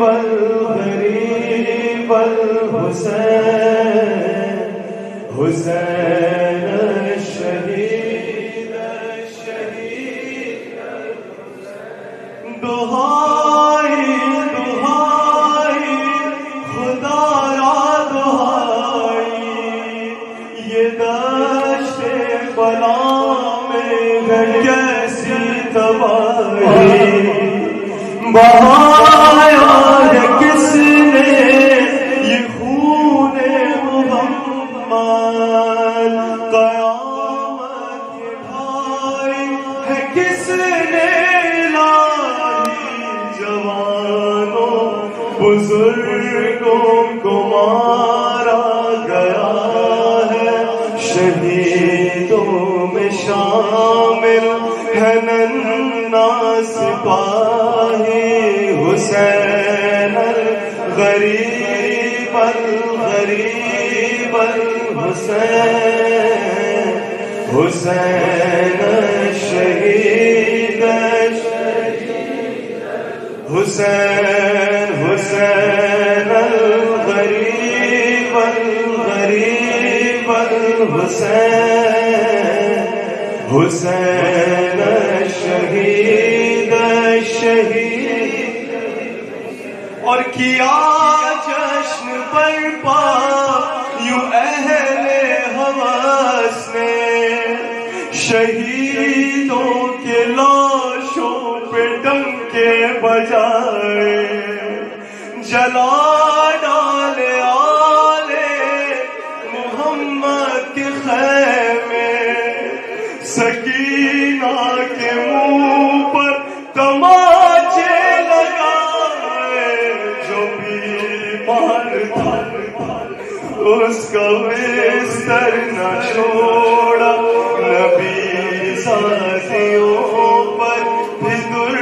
الغریب الحسین حسین الشہید دہائی دہائی خدا را دہائی یہ دشت بلا میں ہے کیسی تباہی بہایا ہے کس نے یہ خون محمد قیامت کے بھائی ہے کس نے جوانوں بزرگوں کو مارا گیا ہے شہیدوں میں شامل ہے ننھا سپاہی حسین الغریب الغریب الحسین حسین الشہید حسین حسین الغریب الغریب الحسین حسین الشہید الشہید اور کیا جشن برپا یوں اہل حواس نے شہیدوں کے لاشوں پہ ڈنکے بجائے جلا ڈالے آلے محمد کے خیمے سکینہ کے منہ پر تماچے لگائے جو بیمار تھا اس کا بستر نہ چھوڑا نبی ساتھیوں پر بھی در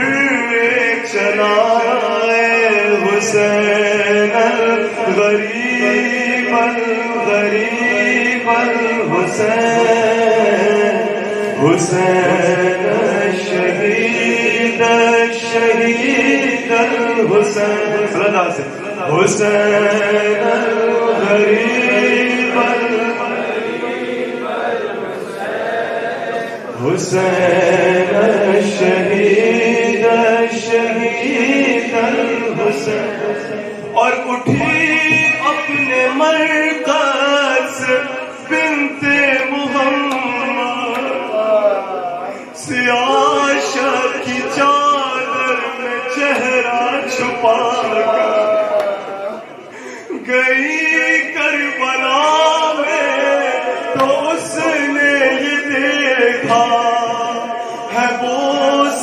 چلائے حسین الغریب الغریب الحسین حسین الشہید الشہید الحسین رضا سے حسین الغریب حسین الشہید الشہید الحسین اور اٹھی اپنے مرکز بنت محمد سیاہ کی چادر میں چہرہ چھپا کر گئی کربلا میں تو اس نے یہ دیکھا ہے وہ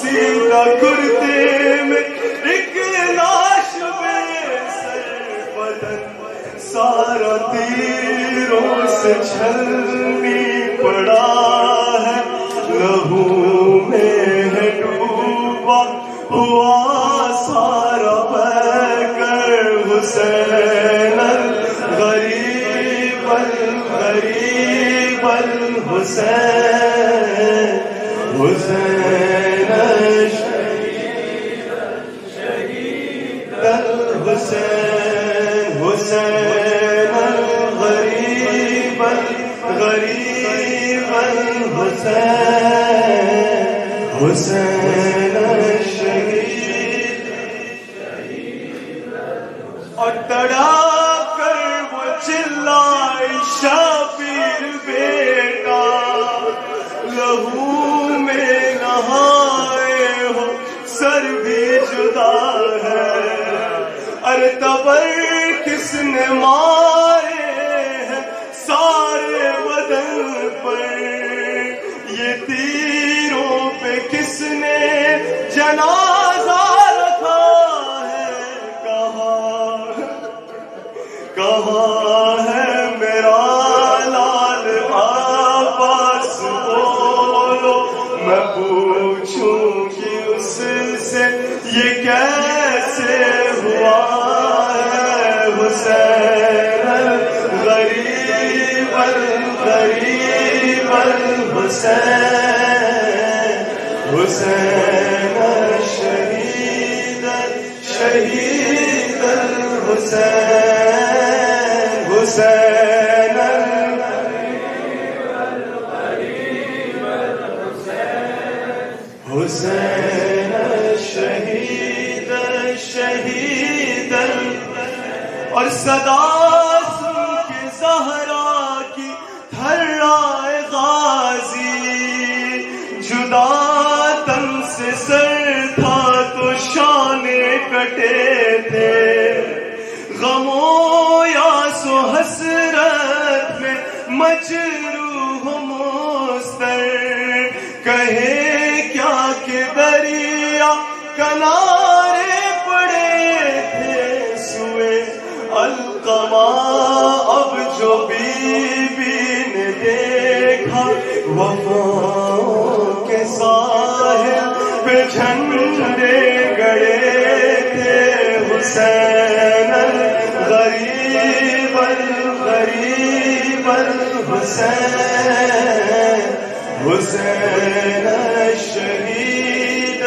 سیدھا کرتے میں ایک لاش میں سر بدن سارا تیروں سے چھلنی پڑا ہے لہو میں ہے ڈوبا ہوا سارا پیکر حسین الغریب الغریب الحسین حسین الشہید الحسین حسین الغریب الغریب الحسین حسین الشہید اور تڑا کر وہ چلائے شبیر بیٹا لہو میں نہائے ہو سر بھی جدا ہے ارے تبر کس نے مارے ہیں سارے بدن پر یہ تیروں پہ کس نے جنازہ رکھا ہے کہاں ہے میرا لال عباس بولو میں پوچھوں کہ اس سے یہ کیسے ہوا ہے حسین الغریب الغریب الحسین حسین الشہید الشہید حسین حسین شہید شہید اور صدا سن کے زہرا کی تھرائے غازی جدا تن سے سر تھا تو شانے کٹے تھے غموں یاس و حسرت میں مجروح مستر کہے کیا کہ دریا کنارے پڑے تھے سوئے القما اب جو بی بی نے دیکھا وفاؤں کے ساحل پہ جھنڈے گڑے تھے حسین الغریب الغریب الحسین حسین شہید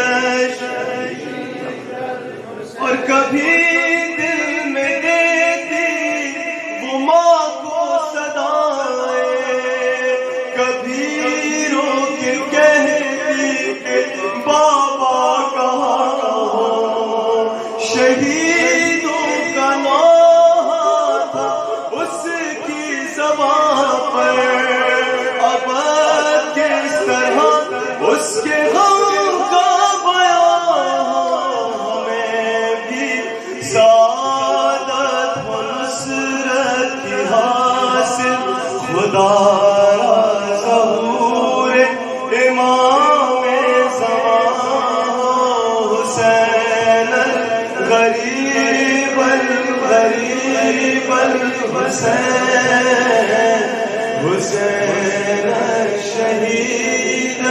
اور کبھی دل میں دیتی وہ ماں کو صدائے کبھی رو کے کہتی کہ بابا کہاں ہو شہیدوں کا نام تھا اس کی زبان پر اب کس طرح اس کے غم کا بیان ہمیں بھی سعادت و نصرت کی حاصل خدا را ظہور امام زمان حسین الغریب الغریب الحسین حسین شہید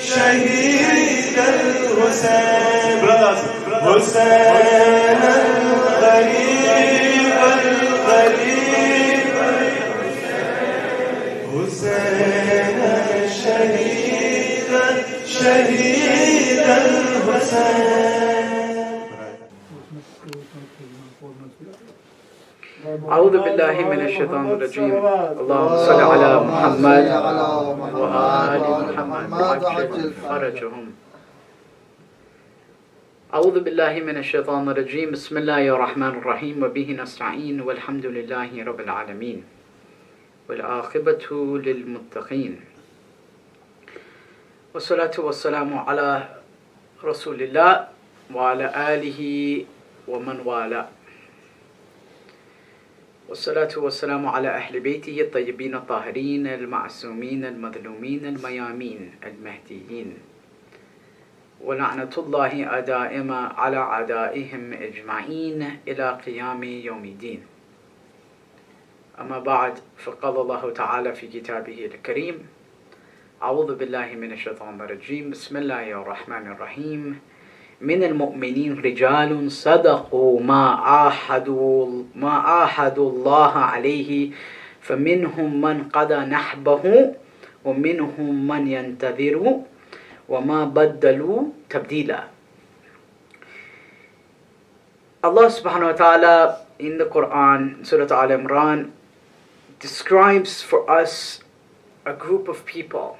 شہید الحسین برادرز حسین الغریب الغریب حسین شہید شہید الحسین اعوذ باللہ من الشیطان الرجیم اللہم صل علی محمد وآل محمد وعجل فرجهم اعوذ باللہ من الشیطان الرجیم بسم اللہ الرحمن الرحیم وبه نستعین والحمد للہ رب العالمین والعاقبۃ للمتقین والصلاة والسلام علی رسول اللہ وعلی آلہ ومن والاه والصلاة والسلام على أهل بيته الطيبين الطاهرين المعصومين المظلومين الميامين المهديين ولعنة الله دائمة على أعدائهم أجمعين إلى قيام يوم الدين أما بعد فقال الله تعالى في كتابه الكريم أعوذ بالله من الشيطان الرجيم بسم الله الرحمن الرحيم من المؤمنين رجال صدقوا ما عاهدوا الله عليه فمنهم من قضى نحبه ومنهم من ينتظر وما بدلوا تبديلا. Allah subhanahu wa ta'ala in the Quran, Surah Al Imran, describes for us a group of people.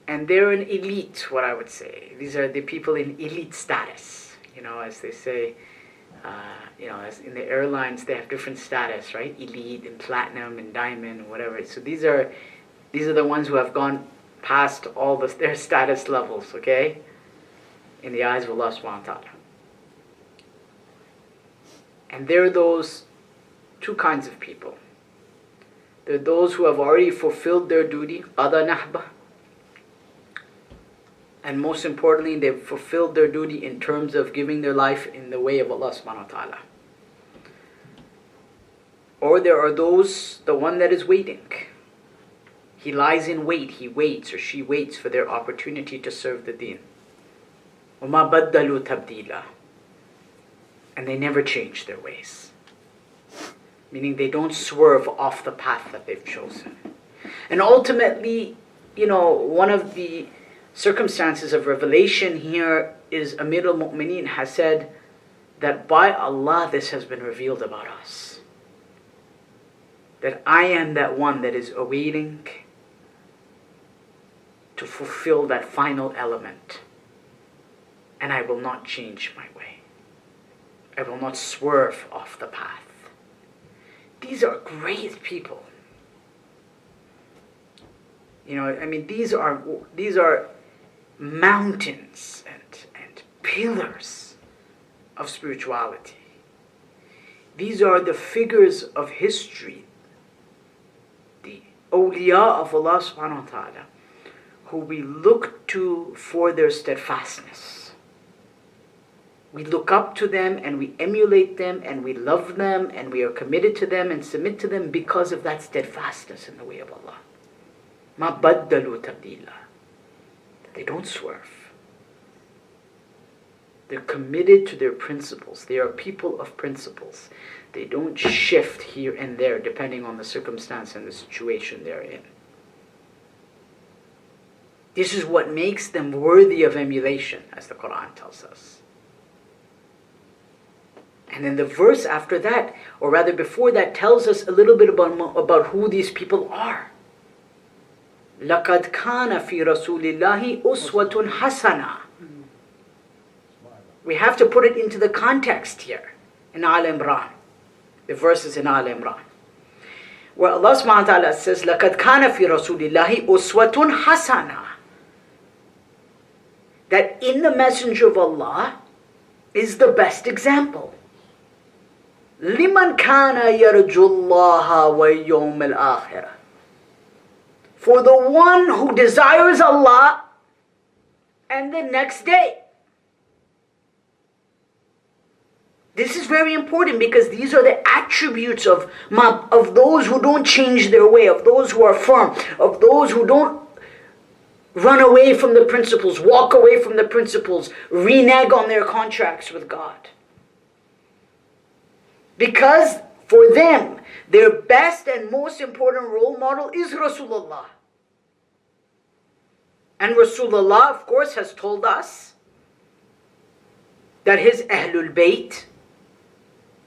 And they're an elite, what I would say. These are the people in elite status. You know, as they say, as in the airlines, they have different status, right? Elite and platinum and diamond and whatever. So these are the ones who have gone past all their status levels, okay? In the eyes of Allah subhanahu wa ta'ala. And there are those two kinds of people. There are those who have already fulfilled their duty, qada nahba. And most importantly, they've fulfilled their duty in terms of giving their life in the way of Allah subhanahu wa ta'ala. Or there are those, the one that is waiting. He lies in wait, he waits or she waits for their opportunity to serve the deen. وَمَا بَدَّلُوا تَبْدِيلًا. And they never change their ways. Meaning they don't swerve off the path that they've chosen. And ultimately, one of the circumstances of revelation here is Amir al-Mu'mineen has said that by Allah this has been revealed about us. That I am that one that is awaiting to fulfill that final element. And I will not change my way. I will not swerve off the path. These are great people. You know, I mean, these are mountains and pillars of spirituality. These are the figures of history, the awliya of Allah subhanahu wa ta'ala, who we look to for their steadfastness. We look up to them and we emulate them and we love them and we are committed to them and submit to them because of that steadfastness in the way of Allah. Ma baddalu tabdila. They don't swerve. They're committed to their principles. They are people of principles. They don't shift here and there depending on the circumstance and the situation they're in. This is what makes them worthy of emulation, as the Quran tells us. And then the verse after that, or rather before that, tells us a little bit about who these people are. لَقَدْ كَانَ فِي رَسُولِ اللَّهِ أُسْوَةٌ حَسَنَةٌ. We have to put it into the context here, in Al Imran. The verse is in Al Imran, where Allah subhanahu wa ta'ala says, لَقَدْ كَانَ فِي رَسُولِ اللَّهِ أُسْوَةٌ حَسَنَةٌ. That in the Messenger of Allah is the best example. لِمَنْ كَانَ يَرْجُ اللَّهَ وَيَوْمَ الْآخِرَةِ. For the one who desires Allah and the next day. This is very important because these are the attributes of those who don't change their way, of those who are firm, of those who don't run away from the principles, walk away from the principles, renege on their contracts with God. Because for them, their best and most important role model is Rasulullah. And Rasulullah, of course, has told us that his Ahlul Bayt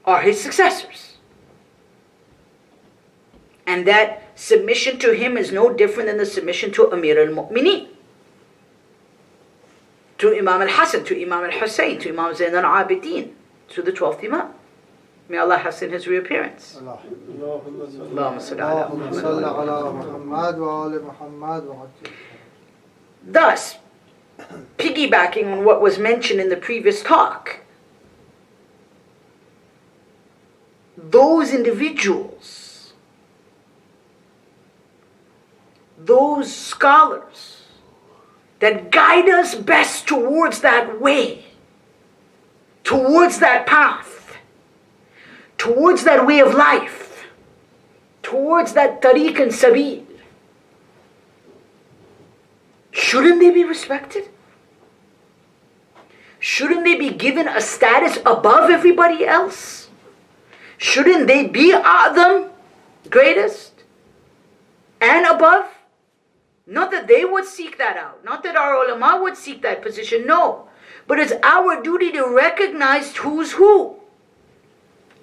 are his successors. And that submission to him is no different than the submission to Amir al-Mu'mineen, to Imam al-Hasan, to Imam al-Hussein, to Imam Zain al-Abidin, to the 12th Imam. May Allah hasten his reappearance. Allahumma salli ala Muhammad. Thus, piggybacking on what was mentioned in the previous talk, those individuals, those scholars that guide us best towards that way, towards that path, towards that way of life, towards that tariq and sabil, shouldn't they be respected? Shouldn't they be given a status above everybody else? Shouldn't they be A'zam, greatest, and above? Not that they would seek that out, not that our ulama would seek that position, no. But it's our duty to recognize who's who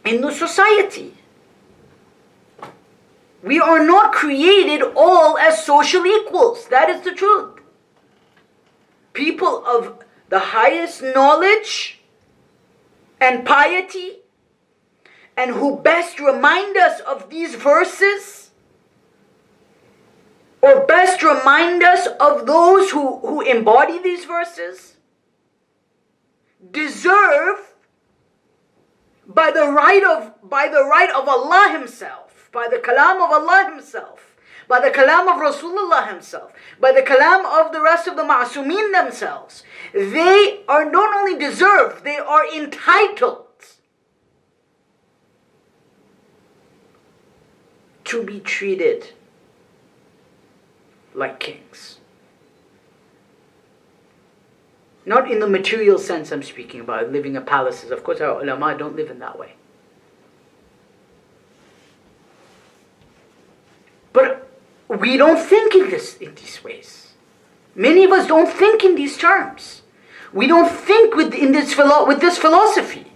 in the society. We are not created all as social equals. That is the truth. People of the highest knowledge and piety, and who best remind us of these verses, or best remind us of those who embody these verses, deserve by the right of Allah Himself, by the kalam of Allah Himself, by the kalam of Rasulullah Himself, by the kalam of the rest of the ma'asumeen themselves. They are not only deserved, they are entitled to be treated like kings. Not in the material sense I'm speaking about, living in palaces. Of course, our ulama don't live in that way. But we don't think in these ways. Many of us don't think in these terms. We don't think with this philosophy.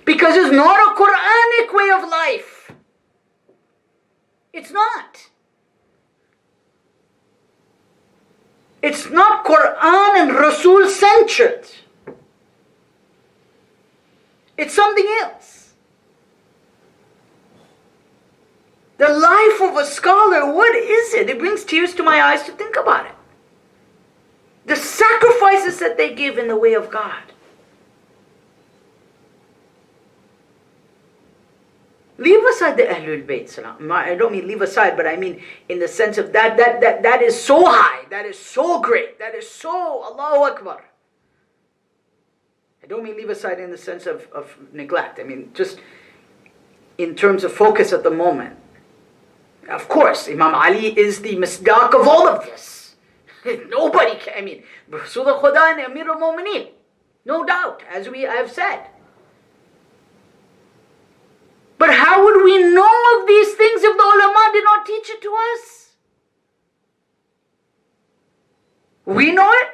Because it's not a Quranic way of life. It's not. It's not Quran and Rasul centered. It's something else. The life of a scholar, what is it? It brings tears to my eyes to think about it. The sacrifices that they give in the way of God. Leave aside the Ahlul Bayt Salam. I don't mean leave aside, but I mean in the sense of that is so high, that is so great, that is so Allahu Akbar. I don't mean leave aside in the sense of neglect. I mean just in terms of focus at the moment. Of course, Imam Ali is the misdaq of all of this. Nobody can, I mean, Rasulullah Khuda and Amir al-Mu'mineen. No doubt, as I have said. But how would we know of these things if the ulama did not teach it to us? We know it.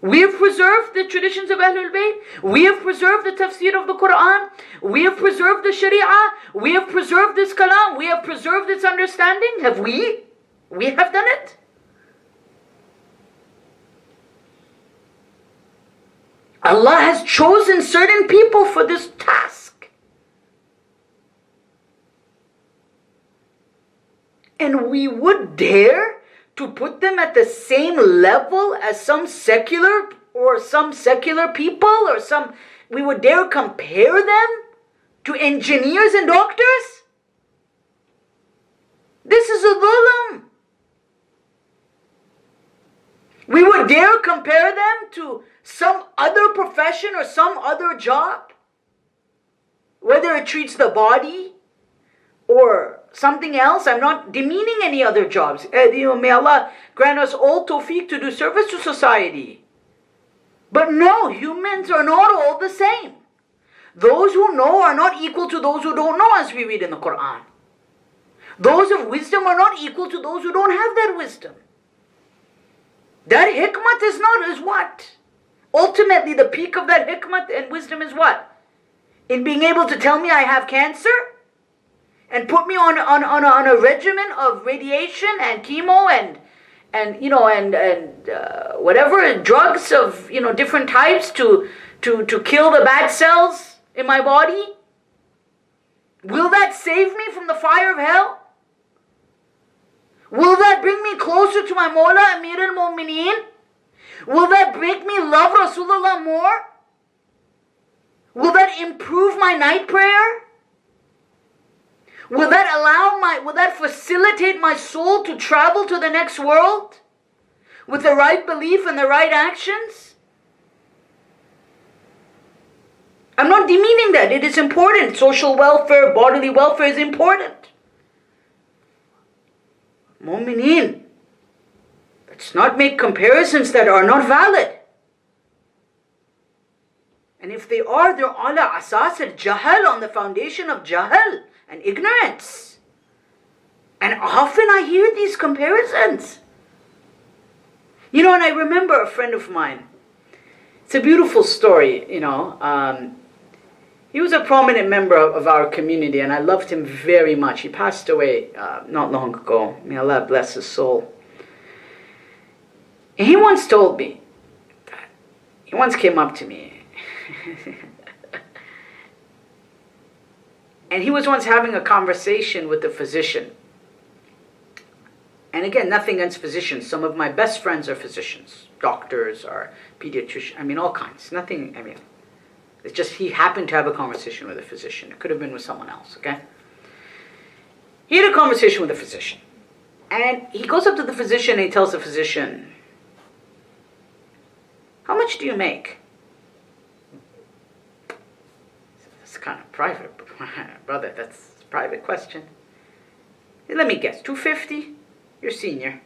We have preserved the traditions of Ahlul Bayt. We have preserved the tafsir of the Quran. We have preserved the Sharia. We have preserved this kalam. We have preserved its understanding. Have we? We have done it. Allah has chosen certain people for this task. And we would dare to put them at the same level as some secular people or we would dare compare them to engineers and doctors? This is a dhulm. We would dare compare them to some other profession or some other job, whether it treats the body or something else. I'm not demeaning any other jobs. May Allah grant us all tawfiq to do service to society. But no, humans are not all the same. Those who know are not equal to those who don't know, as we read in the Quran. Those of wisdom are not equal to those who don't have that wisdom. That hikmat is what? Ultimately, the peak of that hikmat and wisdom is what? In being able to tell me I have cancer? And put me on a regimen of radiation and chemo and whatever drugs of different types to kill the bad cells in my body? Will that save me from the fire of hell? Will that bring me closer to my Mawla Amir al-Mu'mineen? Will that make me love Rasulullah more? Will that improve my night prayer? Will that facilitate my soul to travel to the next world with the right belief and the right actions? I'm not demeaning that. It is important. Social welfare, bodily welfare is important. Mu'mineen, let's not make comparisons that are not valid. And if they are, they're ala asas al-jahal, on the foundation of jahal and ignorance. And often I hear these comparisons. And I remember a friend of mine. It's a beautiful story, He was a prominent member of our community, and I loved him very much. He passed away not long ago. May Allah bless his soul. And he once told me, he once came up to me, and he was once having a conversation with a physician. And again, nothing against physicians. Some of my best friends are physicians, doctors or pediatricians, all kinds. It's just he happened to have a conversation with a physician. It could have been with someone else, okay? He had a conversation with a physician. And he goes up to the physician and he tells the physician, "How much do you make?" It's kind of private, brother, that's a private question. Let me guess, $250? You're senior.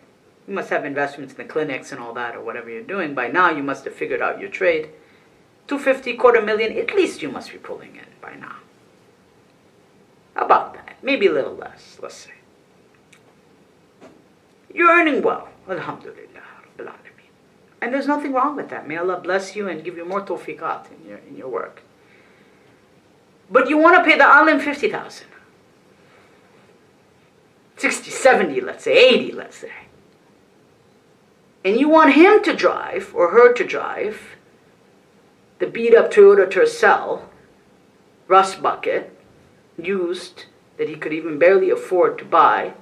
You must have investments in the clinics and all that, or whatever you're doing. By now, you must have figured out your trade. $250, $250,000, at least you must be pulling in by now. About that, maybe a little less, let's say. You're earning well, alhamdulillah, rabbil alameen. And there's nothing wrong with that. May Allah bless you and give you more tawfiqat in your work. But you want to pay the alim 50,000. 60, 70, let's say, 80, let's say. And you want him to drive, or her to drive, the beat-up Toyota Tercel, rust bucket, used, that he could even barely afford to buy,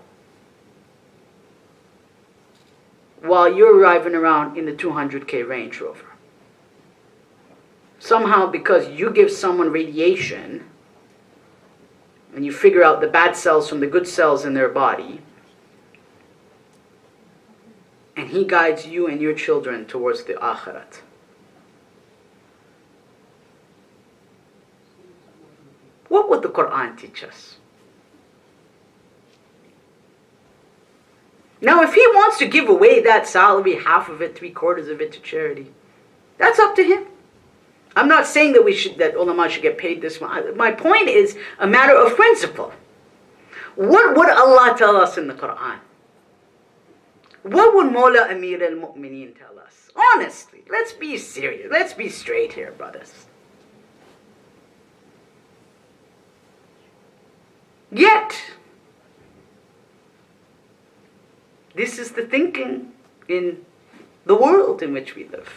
while you're driving around in the 200K Range Rover. Somehow, because you give someone radiation, and you figure out the bad cells from the good cells in their body, and he guides you and your children towards the akhirat. What would the Quran teach us? Now, if he wants to give away that salary, half of it, 3/4 of it to charity, that's up to him. I'm not saying that ulama should get paid this much. My point is a matter of principle. What would Allah tell us in the Quran? What would Mawla Amir al-Mu'mineen tell us? Honestly, let's be serious. Let's be straight here, brothers. Yet, this is the thinking in the world in which we live.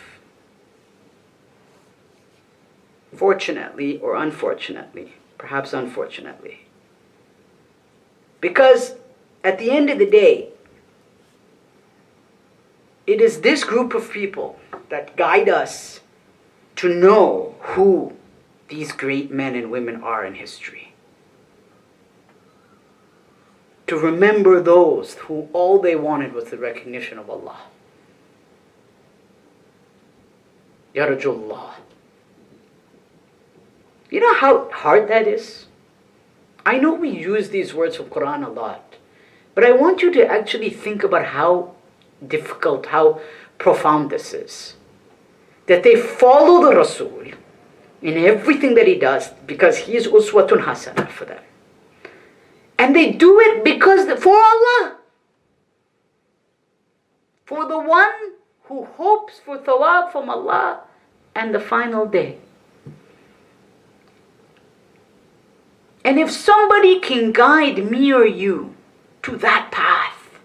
Fortunately or unfortunately, perhaps unfortunately. Because at the end of the day, it is this group of people that guide us to know who these great men and women are in history. To remember those who all they wanted was the recognition of Allah. Yarjullah. You know how hard that is? I know we use these words from Quran a lot, but I want you to actually think about how difficult, how profound this is. That they follow the Rasul in everything that he does because he is uswatun hasana for them. And they do it because for Allah. For the one who hopes for thawab from Allah and the final day. And if somebody can guide me or you to that path,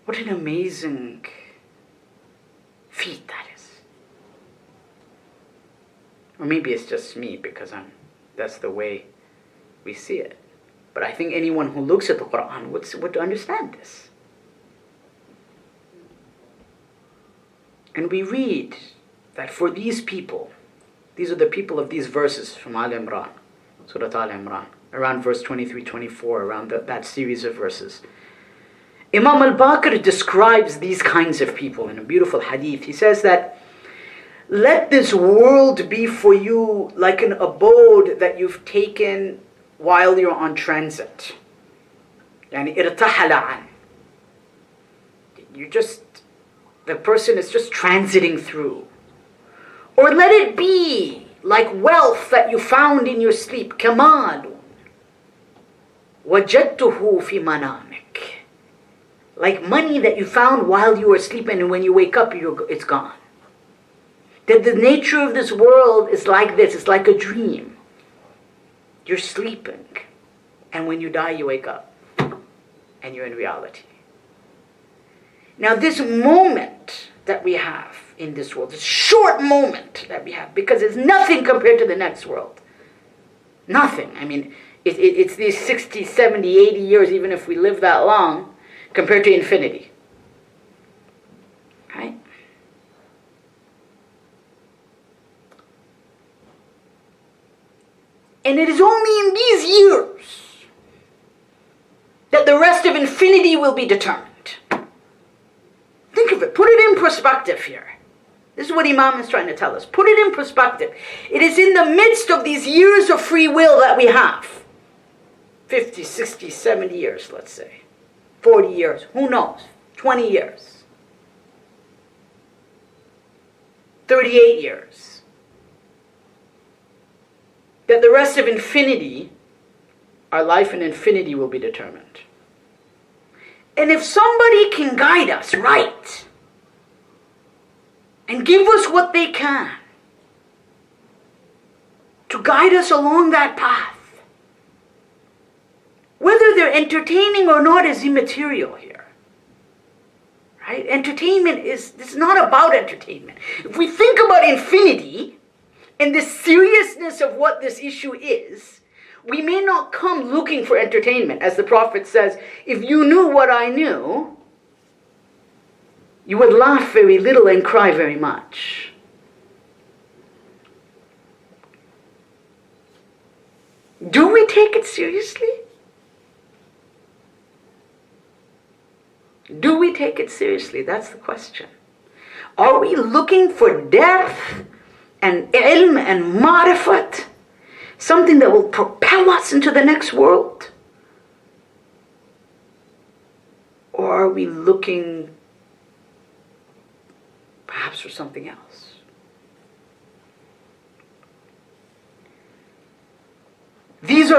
what an amazing feat that is. Or maybe it's just me because that's the way we see it. But I think anyone who looks at the Quran would understand this. And we read that for these people, these are the people of these verses from Al Imran, Surah Al Imran, around verse 23, 24, around that series of verses. Imam al-Baqir describes these kinds of people in a beautiful hadith. He says that, let this world be for you like an abode that you've taken while you're on transit. Yani irtahala an. The person is just transiting through. Or let it be like wealth that you found in your sleep. Kamalun. Wajadtuhu fi manamik. Like money that you found while you were sleeping, and when you wake up, it's gone. That the nature of this world is like this. It's like a dream. You're sleeping, and when you die, you wake up, and you're in reality. Now this moment that we have in this world, this short moment that we have, because it's nothing compared to the next world. Nothing. I mean, it's these 60, 70, 80 years, even if we live that long, compared to infinity. Right? And it is only in these years that the rest of infinity will be determined. Think of it. Put it in perspective here. This is what Imam is trying to tell us. Put it in perspective. It is in the midst of these years of free will that we have. 50, 60, 70 years, let's say. 40 years. Who knows? 20 years. 38 years. That the rest of infinity, our life in infinity, will be determined. And if somebody can guide us right and give us what they can to guide us along that path, whether they're entertaining or not is immaterial here. Right? Entertainment it's not about entertainment. If we think about infinity and the seriousness of what this issue is, we may not come looking for entertainment. As the Prophet says, if you knew what I knew, you would laugh very little and cry very much. Do we take it seriously? Do we take it seriously? That's the question. Are we looking for depth and ilm and ma'rifat? Something that will propel us into the next world? Or are we looking perhaps for something else? These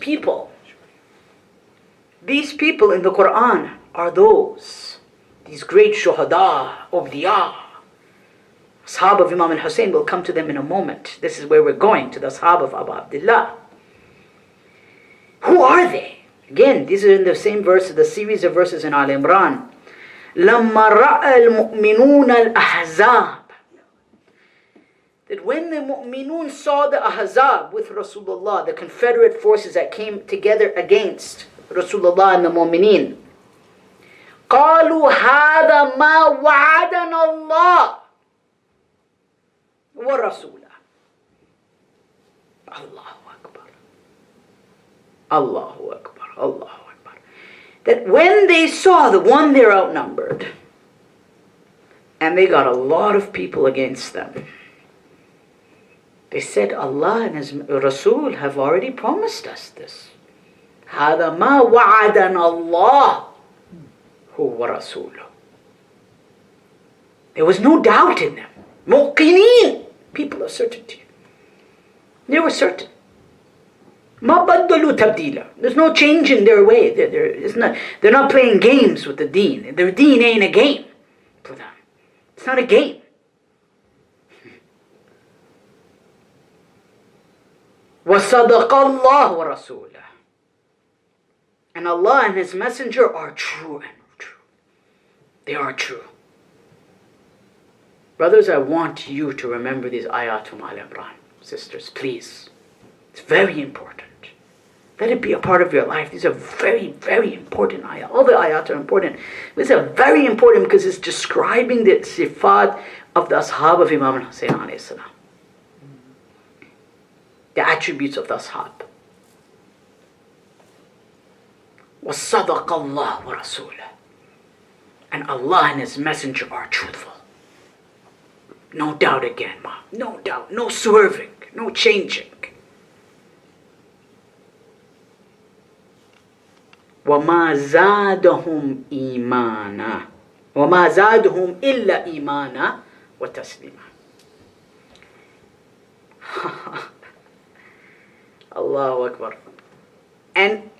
people in the Quran are these great shuhada, awliya. Ashab of Imam al-Hussein, will come to them in a moment. This is where we're going, to the Ashab of Abu Abdullah. Who are they? Again, these are in the same verse, the series of verses in Al Imran. لَمَّا رَأَى الْمُؤْمِنُونَ الْأَحْزَابِ, that when the mu'minun saw the Ahzab with Rasulullah, the confederate forces that came together against Rasulullah and the mu'mineen, قَالُوا هَذَا مَا وَعَدَنَا اللَّهُ وَرَسُولَهُ. Allahu Akbar. Allahu Akbar. Allahu Akbar. That when they saw the one, they're outnumbered, and they got a lot of people against them, they said, Allah and His Rasul have already promised us this. هَذَا مَا وَعَدَنَا اللَّهُ وَرَسُولُهُ. There was no doubt in them. مُوقِنِينَ, people of certainty. They were certain. مَا بَدَّلُوا تَبْدِيلًا. There's no change in their way. They're not playing games with the deen. Their deen ain't a game for them. It's not a game. وَصَدَقَ اللَّهُ وَرَسُولُهُ. And Allah and His Messenger are true and true. They are true. Brothers, I want you to remember these ayat from Al Imran. Sisters, please. It's very important. Let it be a part of your life. These are very, very important ayat. All the ayat are important. These are very important because it's describing the sifat of the ashab of Imam al-Hussein alayhi salam. The attributes of the ashab. وَصَدَقَ اللَّهُ وَرَسُولُهُ. And Allah and His Messenger are truthful. No doubt again, Ma. No doubt. No swerving. No changing. وَمَا زَادَهُمْ إِيمَانًا وَمَا زَادَهُمْ إِلَّا إِيمَانًا وَتَسْلِيمًا. Allahu Akbar. And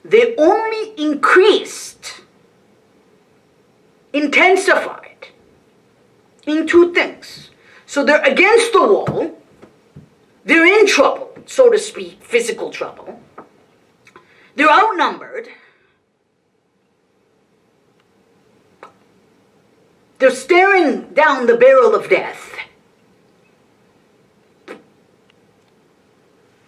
they only increased, intensified in two things. So they're against the wall, they're in trouble, so to speak, physical trouble, they're outnumbered, they're staring down the barrel of death.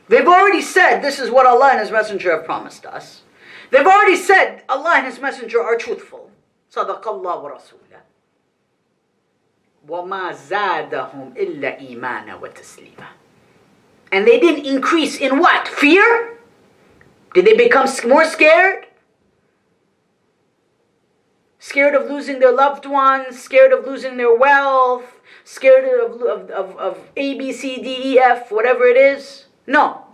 They've already said, this is what Allah and His Messenger have promised us. They've already said, Allah and His Messenger are truthful. صَدَقَ اللَّهُ وَرَسُولُهُ. وَمَا زَادَهُمْ إِلَّا إِيمَانًا وَتَسْلِيمًا. And they didn't increase in what? Fear? Did they become more scared? Scared of losing their loved ones, scared of losing their wealth, scared of A, B, C, D, E, F, whatever it is? No.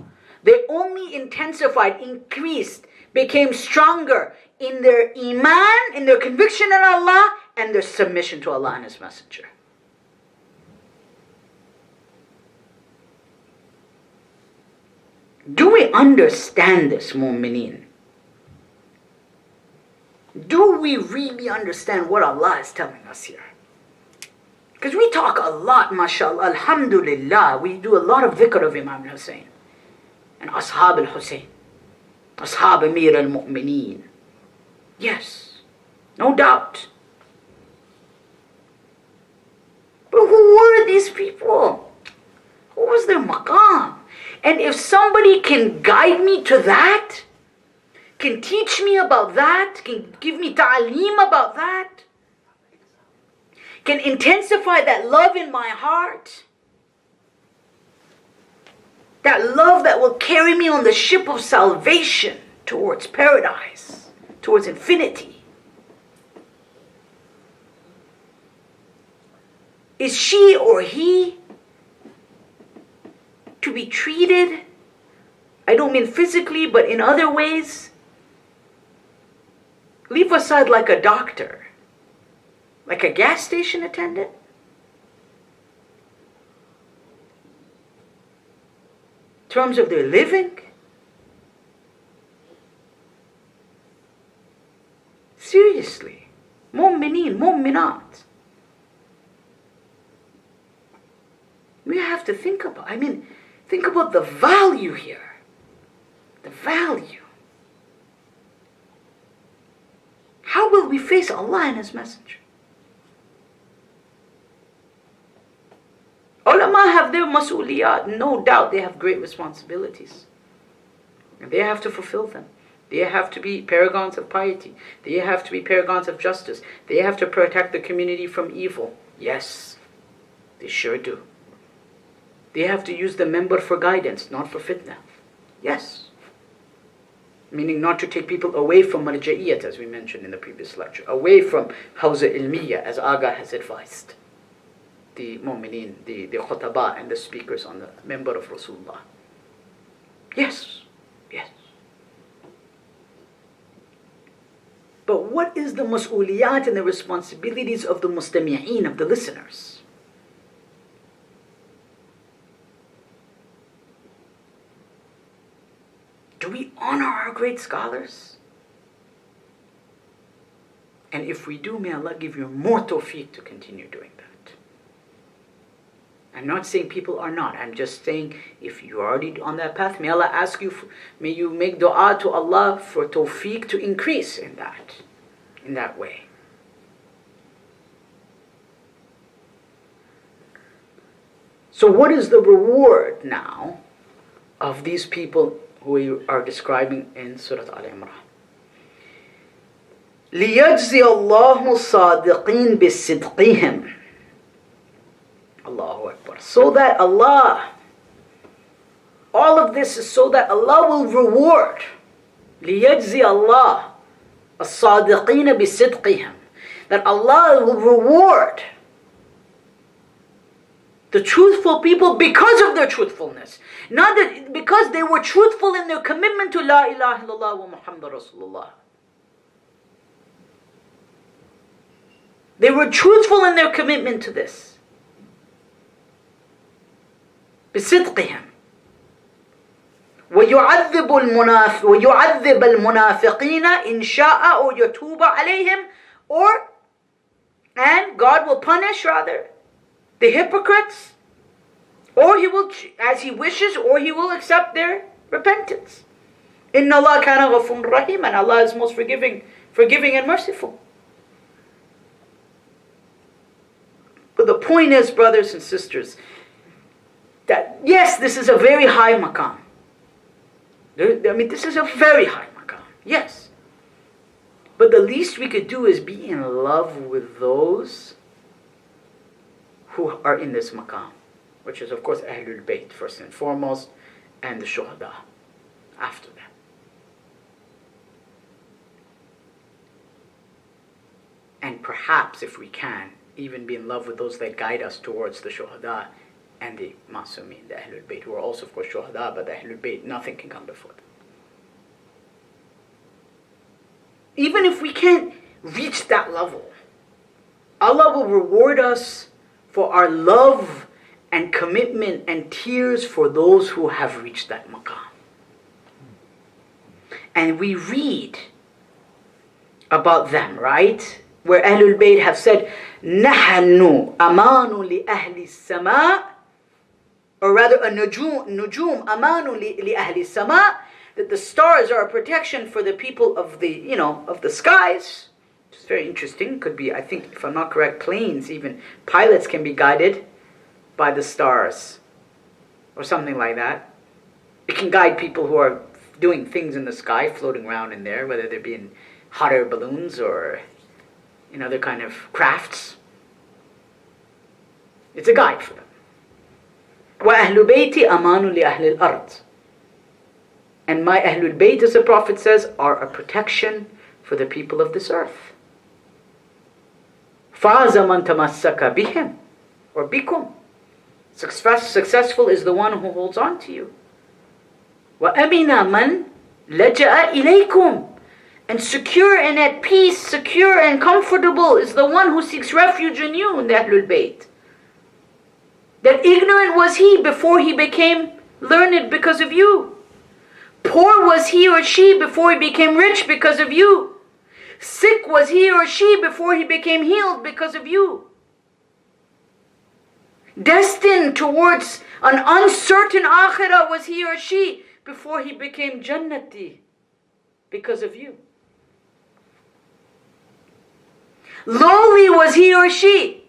They only intensified, increased, became stronger in their iman, in their conviction in Allah, and their submission to Allah and His Messenger. Do we understand this, mu'mineen? Do we really understand what Allah is telling us here? Because we talk a lot, mashallah, alhamdulillah, we do a lot of dhikr of Imam al-Hussein and Ashab al-Hussein, Ashab Amir al-Mu'mineen. Yes, no doubt. But who were these people? What was their maqam? And if somebody can guide me to that, can teach me about that, can give me ta'aleem about that, can intensify that love in my heart, that love that will carry me on the ship of salvation towards paradise, towards infinity. Is she or he to be treated, I don't mean physically, but in other ways, leave aside like a doctor, like a gas station attendant? In terms of their living? Seriously. Mu'mineen, mu'minat. We have to think about, think about the value here. The value. How will we face Allah and His Messenger? Ulama have their mas'uliyat. No doubt they have great responsibilities. And they have to fulfill them. They have to be paragons of piety. They have to be paragons of justice. They have to protect the community from evil. Yes, they sure do. They have to use the member for guidance, not for fitna. Yes. Meaning not to take people away from marja'iyat, as we mentioned in the previous lecture. Away from hawza ilmiya, as Aga has advised. The mu'mineen, the khutaba and the speakers on the member of Rasulullah. Yes. Yes. But what is the mas'uliyat and the responsibilities of the mustami'een, of the listeners? Do we honor our great scholars? And if we do, may Allah give you more tawfiq to continue doing that. I'm not saying people are not. I'm just saying if you're already on that path, may Allah ask you, may you make dua to Allah for tawfiq to increase in that way. So what is the reward now of these people who we are describing in Surah Al-Imran? لِيَجْزِيَ اللَّهُ الصَّادِقِينَ بِصِدْقِهِمْ. Allahu Akbar. So that Allah, all of this is so that Allah will reward. لِيَجْزِيَ اللَّهُ الصَّادِقِينَ بِصِدْقِهِمْ. That Allah will reward the truthful people because of their truthfulness. Not that because they were truthful in their commitment to La ilaha illallah wa Muhammad Rasulullah. They were truthful in their commitment to this. بصدقهم. ويعذب المنافقين إن شاء أو يتوب عليهم, and God will punish rather the hypocrites, or He will, as He wishes, or He will accept their repentance. إِنَّ اللَّهَ كَانَ غَفُورًا رَحِيمًا. And Allah is most forgiving and merciful. But the point is, brothers and sisters, that yes, this is a very high maqam. This is a very high maqam. Yes. But the least we could do is be in love with those who are in this maqam, which is of course Ahlul Bayt first and foremost, and the Shuhada after that. And perhaps if we can, even be in love with those that guide us towards the Shuhada and the Masumin, the Ahlul Bayt, who are also of course Shuhada, but the Ahlul Bayt, nothing can come before them. Even if we can't reach that level, Allah will reward us for our love and commitment and tears for those who have reached that maqam. And we read about them, right? Where Ahlul Bayt have said, نَحَنُّ أَمَانُ لِأَهْلِ السَّمَاءِ, or rather, النُّجُومُ أَمَانُ لِأَهْلِ السَّمَاءِ, that the stars are a protection for the people of the, of the skies. It's very interesting. Could be, I think, if I'm not correct, planes, even pilots can be guided by the stars, or something like that. It can guide people who are doing things in the sky, floating around in there, whether they're being hot air balloons or in other kind of crafts. It's a guide for them. وَأَهْلُ بَيْتِ أَمَانُ لِأَهْلِ الْأَرْضِ. And my Ahlul Bayt, as the Prophet says, are a protection for the people of this earth. فَازَ مَنْ تَمَسَّكَ بِهِمْ, or bikum. Successful is the one who holds on to you. وَأَمِنَ مَنْ لَجَأَ إِلَيْكُمْ. And secure and at peace, secure and comfortable is the one who seeks refuge in you, in the Ahlul Bayt. That ignorant was he before he became learned because of you. Poor was he or she before he became rich because of you. Sick was he or she before he became healed because of you. Destined towards an uncertain akhirah was he or she before he became jannati because of you. Lowly was he or she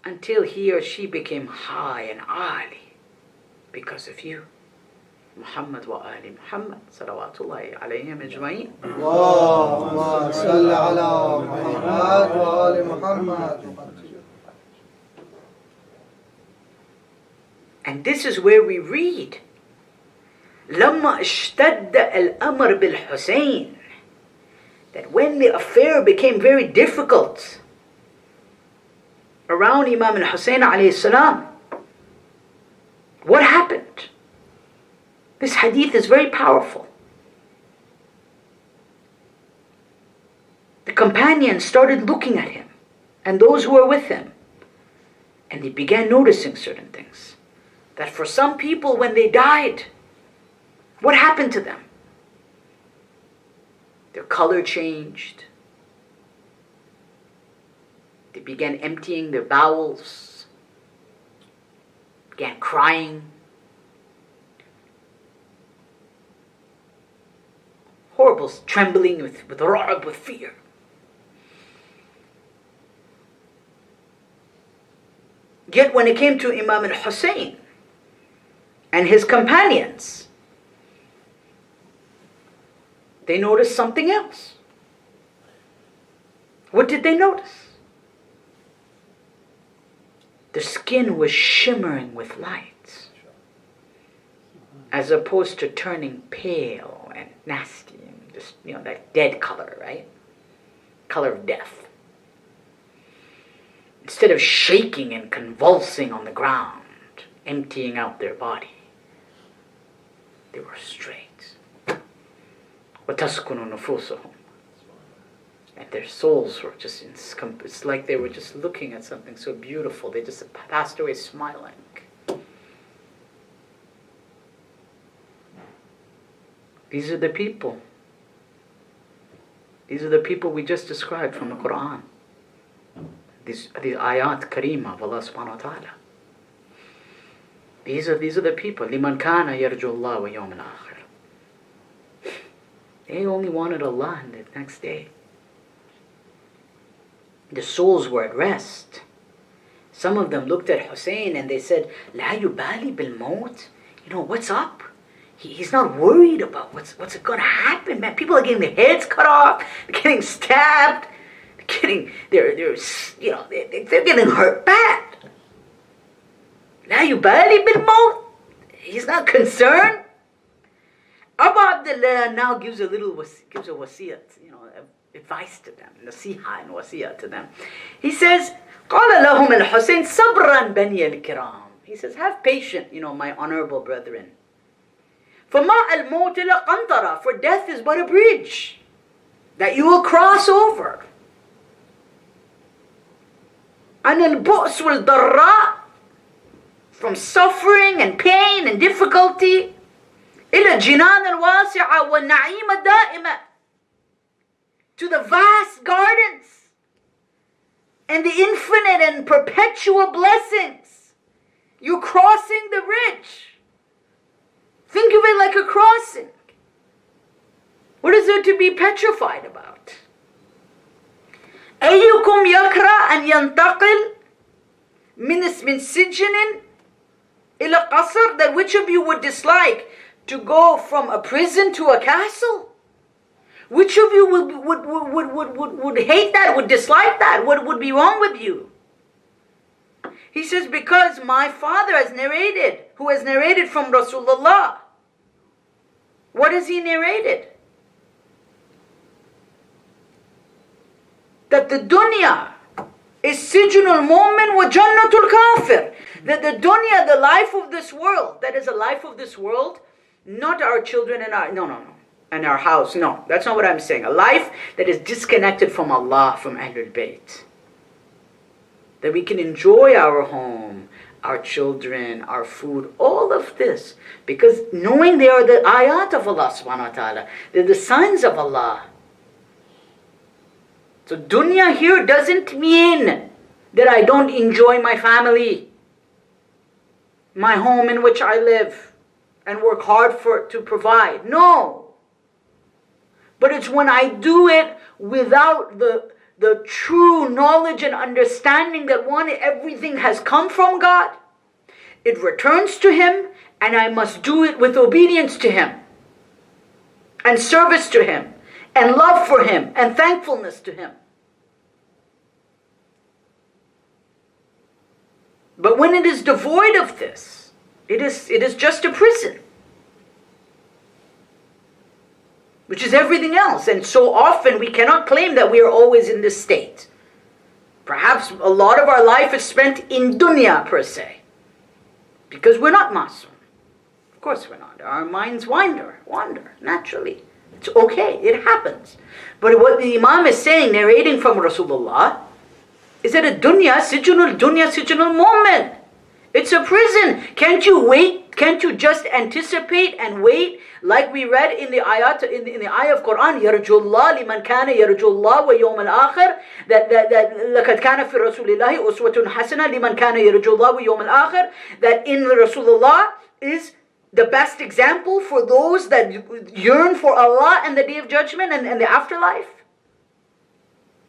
until he or she became high and ali because of you. Muhammad wa ali Muhammad salawatullahi alayhim ajma'in. Allahumma salli ala Muhammad wa ali Muhammad. And this is where we read, لما اشتد الأمر بالحسين, that when the affair became very difficult around Imam al-Hussein alayhi salam, what happened? This hadith is very powerful. The companions started looking at him and those who were with him, and they began noticing certain things. That for some people, when they died, what happened to them? Their color changed. They began emptying their bowels, began crying. Horrible, trembling with ra'ab, with fear. Yet when it came to Imam al-Hussein and his companions, they noticed something else. What did they notice? The skin was shimmering with light, as opposed to turning pale and nasty and just, that dead color, right? Color of death. Instead of shaking and convulsing on the ground, emptying out their body, they were straight. وَتَسْكُنُ نُفُوسُهُمْ. And their souls were just, it's like they were just looking at something so beautiful. They just passed away smiling. These are the people. These are the people we just described from the Quran. These ayat karima of Allah subhanahu wa ta'ala. These are the people. لِمَنْ كَانَ يَرْجُ اللَّهَ وَيَوْمَ الْآخِرِ. They only wanted Allah in the next day. The souls were at rest. Some of them looked at Hussein and they said, لَا يُبَالِي بِالْمَوْتِ. What's up? He's not worried about what's going to happen, man. People are getting their heads cut off. They're getting stabbed. They're getting hurt bad. لَا يُبَالِي بِالْمَوْتِ. He's not concerned. Abu Abdullah now gives a wasiyat, advice to them, nasiha and wasiyat to them. He says, قَالَ لَهُمْ الْحُسَيْنِ صَبْرًا بَنِيَ الْكِرَامِ. He says, have patience, my honorable brethren. فَمَا الْمَوْتِ لَقَنْطَرَةٌ. For death is but a bridge that you will cross over. عَنَ الْبُؤْسِ وَالْضَرَّاءِ. From suffering and pain and difficulty. إلى الجنان الواسعة والنعيم الدائمة, to the vast gardens and the infinite and perpetual blessings. You're crossing the bridge. Think of it like a crossing. What is there to be petrified about? أيكم يكره أن ينتقل من سجن إلى قصر? That which of you would dislike to go from a prison to a castle? Which of you would hate that, would dislike that? What would be wrong with you? He says, because my father has narrated, who has narrated from Rasulullah. What has he narrated? That the dunya is sijnul mu'min wa jannatul kafir. That the dunya, the life of this world, that is a life of this world, not our children and our, no. And our house, no, that's not what I'm saying. A life that is disconnected from Allah, from Ahlul Bayt. That we can enjoy our home, our children, our food, all of this. Because knowing they are the ayat of Allah subhanahu wa ta'ala. They're the signs of Allah. So dunya here doesn't mean that I don't enjoy my family, my home in which I live, and work hard to provide. No. But it's when I do it without the true knowledge and understanding that everything has come from God. It returns to Him, and I must do it with obedience to Him, and service to Him, and love for Him, and thankfulness to Him. But when it is devoid of this, it is just a prison, which is everything else. And so often we cannot claim that we are always in this state. Perhaps a lot of our life is spent in dunya per se, because we're not masum. Of course we're not. Our minds wander naturally. It's okay, it happens. But what the Imam is saying, narrating from Rasulullah, is that a dunya sijnul moment. It's a prison. Can't you wait? Can't you just anticipate and wait? Like we read in the ayat, in the ayah of Quran, yarjullah liman kana yarjullah wa yawm al-akhir, that لَقَدْ كَانَ فِي رَسُولِ اللَّهِ أُسْوَةٌ حَسَنَةٌ لِمَنْ كَانَ يَرْجُو اللَّهَ وَيَوْمَ الْآخِرِ, that in Rasulullah is the best example for those that yearn for Allah and the Day of Judgment and the afterlife.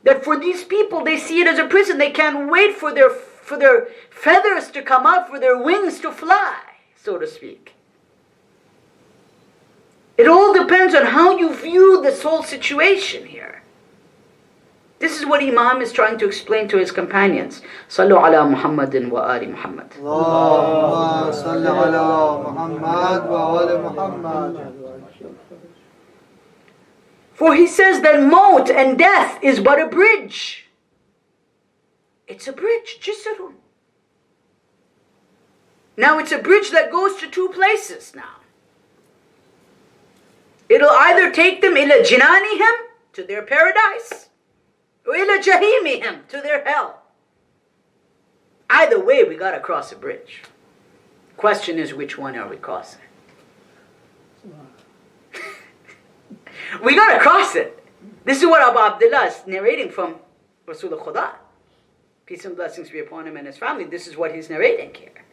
That for these people, they see it as a prison. They can't wait for their feathers to come out, for their wings to fly, so to speak. It all depends on how you view this whole situation here. This is what Imam is trying to explain to his companions. Sallu ala Muhammadin wa ali Muhammad. Allahumma salli ala Muhammad wa ali Muhammad. For he says that maut and death is but a bridge. It's a bridge, jisrun. Now it's a bridge that goes to two places now. It'll either take them ila jinanihim, to their paradise, or ila jahimihim, to their hell. Either way, we gotta cross a bridge. Question is, which one are we crossing? We gotta cross it. This is what Abu Abdullah is narrating from Rasul Khuda. Peace and blessings be upon him and his family. This is what he's narrating here.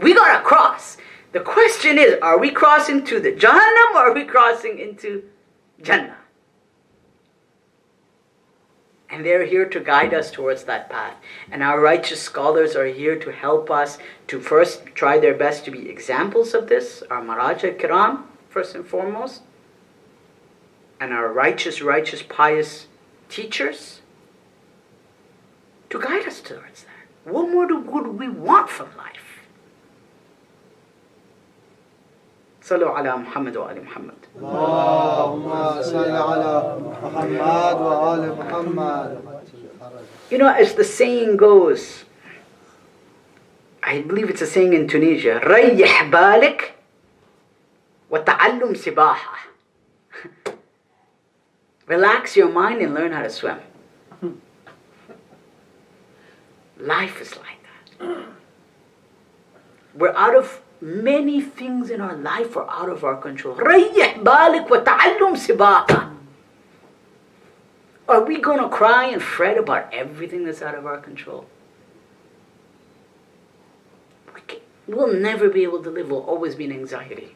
We gotta cross. The question is, are we crossing to the Jahannam or are we crossing into Jannah? And they're here to guide us towards that path. And our righteous scholars are here to help us to first try their best to be examples of this. Our Maraja Kiram, first and foremost. And our righteous, pious teachers to guide us towards that. What more would we want from life? Sallu ala Muhammad wa ali Muhammad. Allahumma salli ala Muhammad wa ali Muhammad. You know, as the saying goes, I believe it's a saying in Tunisia, ريح بالك وتعلم سباحة. Relax your mind and learn how to swim. Life is like that. We're out of Many things in our life are out of our control. ريح بالك وتعلم سباحة. Are we going to cry and fret about everything that's out of our control? We'll never be able to live. We'll always be in anxiety.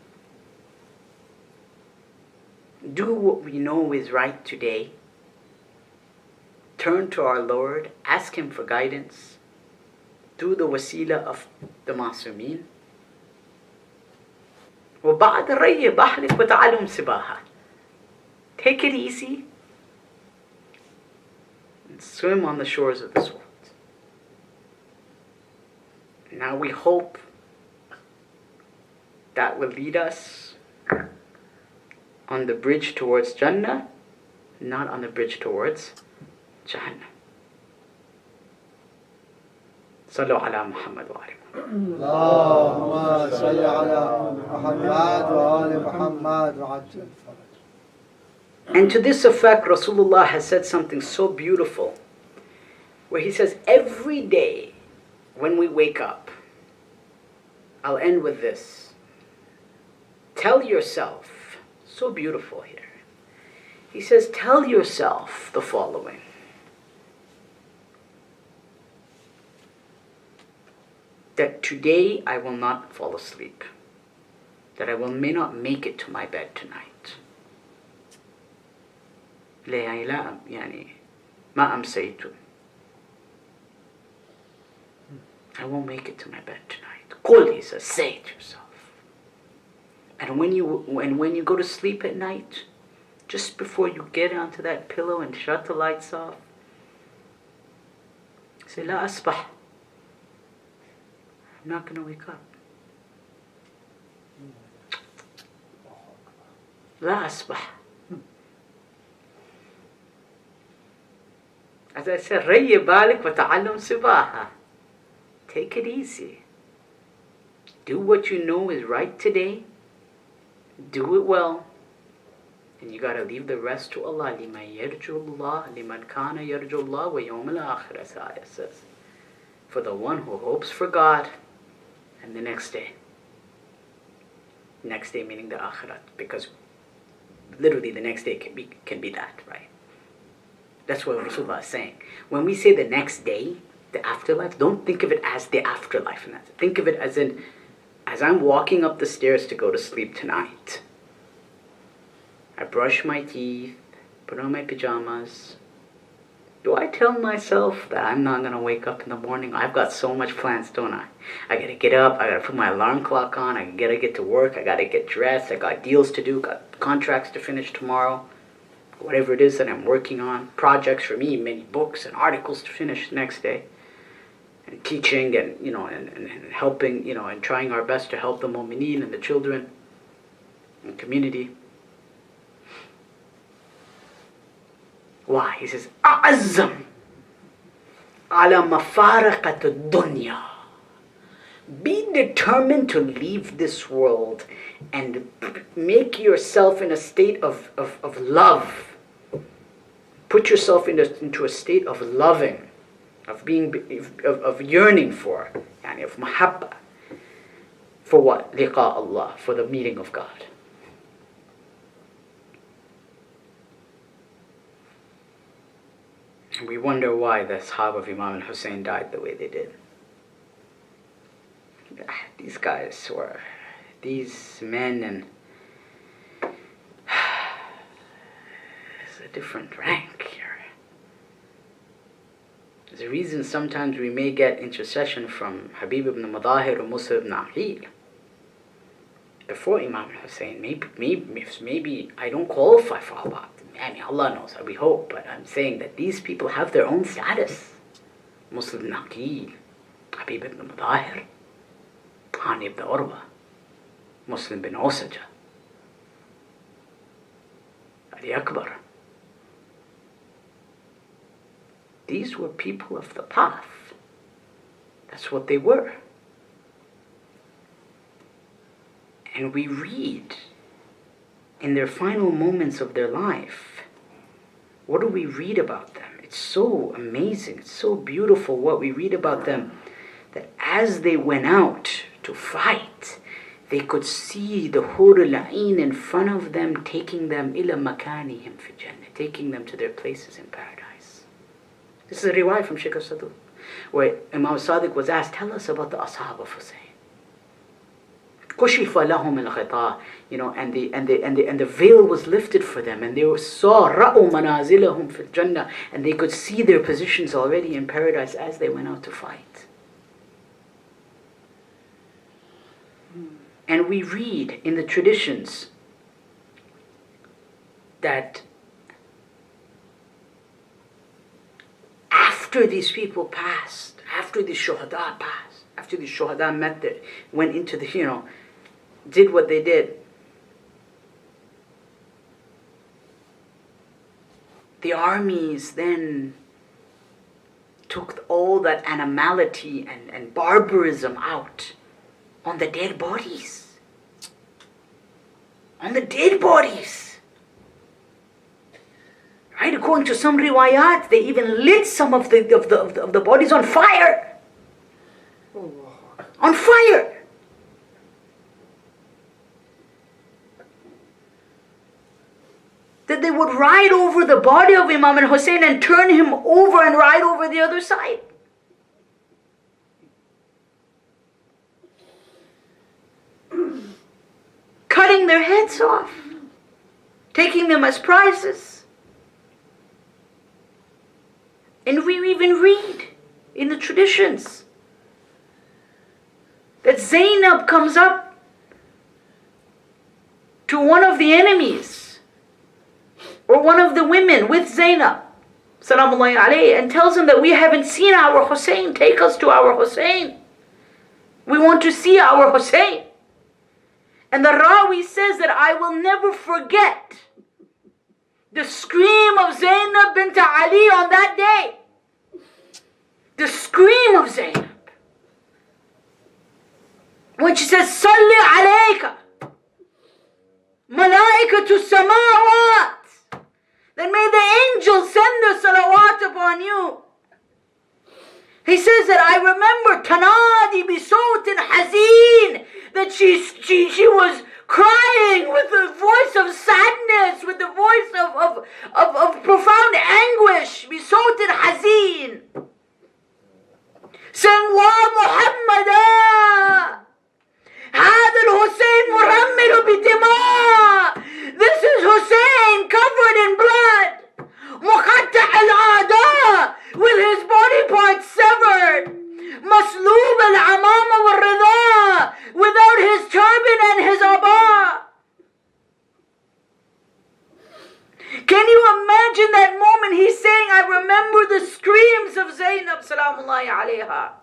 Do what we know is right today. Turn to our Lord. Ask Him for guidance. Through the wasila of the Masumeen. وبعد ريح بالك وتعلم سباحة. Take it easy. And swim on the shores of this world. Now we hope that will lead us on the bridge towards Jannah, not on the bridge towards Jahannam. Sallu ala Muhammad wa ali اللهم صل على محمد وآل محمد وعجل fridge. And to this effect, Rasulullah has said something so beautiful, where he says, every day when we wake up, I'll end with this. Tell yourself, so beautiful here. He says, tell yourself the following. That today I will not fall asleep. That I may not make it to my bed tonight. ما أمسيت. I won't make it to my bed tonight. قل, he says, say it to yourself. And when you go to sleep at night, just before you get onto that pillow and shut the lights off, say, law أصبح. I'm not going to wake up. Law أصبح. As I said, ريح بالك وتعلم سباحة. Take it easy. Do what you know is right today. Do it well. And you got to leave the rest to Allah. لمن يرجو الله لمن كان يرجو الله ويوم الآخرة, as the ayah says. For the one who hopes for God and the next day. Next day meaning the Akhirat, because literally the next day can be that, right? That's what Rasulullah is saying. When we say the next day, the afterlife, don't think of it as the afterlife. Think of it as in, as I'm walking up the stairs to go to sleep tonight, I brush my teeth, put on my pajamas. Do I tell myself that I'm not going to wake up in the morning? I've got so much plans, don't I? I got to get up, I got to put my alarm clock on, I got to get to work, I got to get dressed, I got deals to do, got contracts to finish tomorrow, whatever it is that I'm working on, projects for me, many books and articles to finish the next day, and teaching and, and helping, and trying our best to help the mu'mineen and the children and community. Why? He says, أعزم على مفارقة الدنيا. Be determined to leave this world and make yourself in a state of love. Put yourself into a state of loving, of yearning for, of mahabba. For what? Liqa Allah, for the meeting of God. And we wonder why the Sahaba of Imam al-Hussein died the way they did. These guys were, these men, and it's a different rank here. There's a reason sometimes we may get intercession from Habib ibn Madahir or Musa ibn Aqil before Imam al-Hussein. Maybe I don't qualify for Allah. I mean, Allah knows, we hope, but I'm saying that these people have their own status. Musa ibn Aqil, Habib ibn Madahir, Hani ibn Urwa, Muslim bin Osaja, Ali Akbar. These were people of the path. That's what they were. And we read in their final moments of their life, what do we read about them? It's so amazing, it's so beautiful what we read about them, that as they went out to fight, they could see the Hur al-Ain in front of them, taking them ila makanihim fi Jannah, taking them to their places in paradise. This is a riwayah from Shaykh Saduq, where Imam Sadiq was asked, tell us about the Ashab of Hussein. كُشِفَ لَهُمْ الْغِطَاء, and the veil was lifted for them, and they saw رَأُوا مَنَازِلَهُمْ فِي الْجَنَّةِ, and they could see their positions already in paradise as they went out to fight. And we read in the traditions that after these people passed, after the shuhada passed, after the shuhada met there, went into the, did what they did, the armies then took all that animality and barbarism out on the dead bodies. On the dead bodies. Right? According to some riwayat, they even lit some of the bodies on fire. On fire. That they would ride over the body of Imam al-Hussein and turn him over and ride over the other side. Cutting their heads off, taking them as prizes. And we even read in the traditions that Zainab comes up to one of the enemies, or one of the women with Zainab, salamullahi alayhi, and tells him that we haven't seen our Hussein, take us to our Hussein. We want to see our Hussein. And the Rawi says that I will never forget the scream of Zainab bint Ali on that day. The scream of Zainab. When she says, Salli alayka, malaikatu samawat, then may the angels send the salawat upon you. He says that I remember Tanadi bisawtin hazeen, that she was crying with the voice of sadness, with the voice of profound anguish, bisawtin hazeen, saying, Wa Muhammadah, هذا الحسين مرمل بدماء. This is Hussein covered in blood. مقطع الأعداء, with his body parts severed. مسلوب العمامة والرضا, without his turban and his abba. Can you imagine that moment? He's saying, I remember the screams of Zainab salamullahi alayha.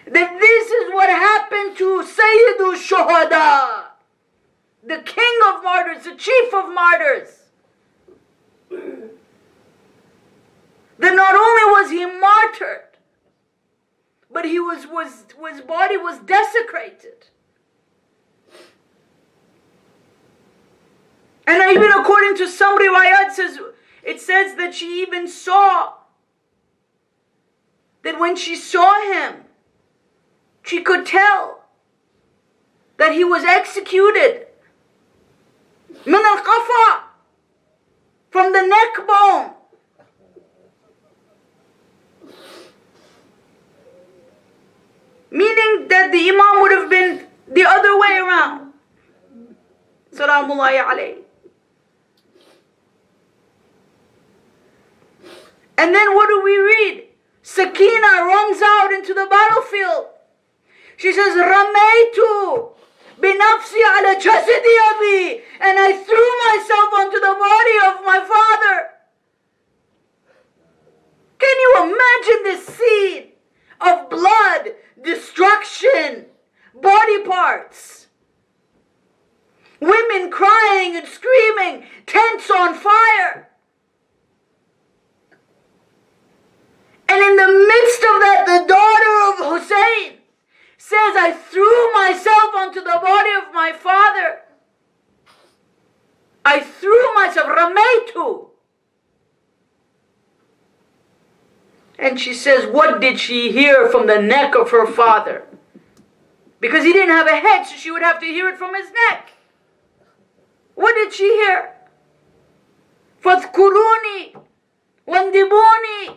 That this is what happened to Sayyidul Shuhada, the king of martyrs, the chief of martyrs. That not only was he martyred, but his body was desecrated. And even according to some riwayat, it says that she even saw, that when she saw him, she could tell that he was executed min al-qafa, from the neck bone. Meaning that the Imam would have been the other way around. Salamullahi alayhi. And then what do we read? Sakina runs out into the battlefield. She says, Ramaytu binafsi ala jasadi abi, and I threw myself onto the body of my father. Can you imagine this scene of blood, destruction, body parts, women crying and screaming, tents on fire? And in the midst of that, the daughter of Hussein says, I threw myself onto the body of my father. I threw myself, Ramaytu. And she says, what did she hear from the neck of her father? Because he didn't have a head, so she would have to hear it from his neck. What did she hear? فَاذْكُرُونِي وَانْدِبُونِي.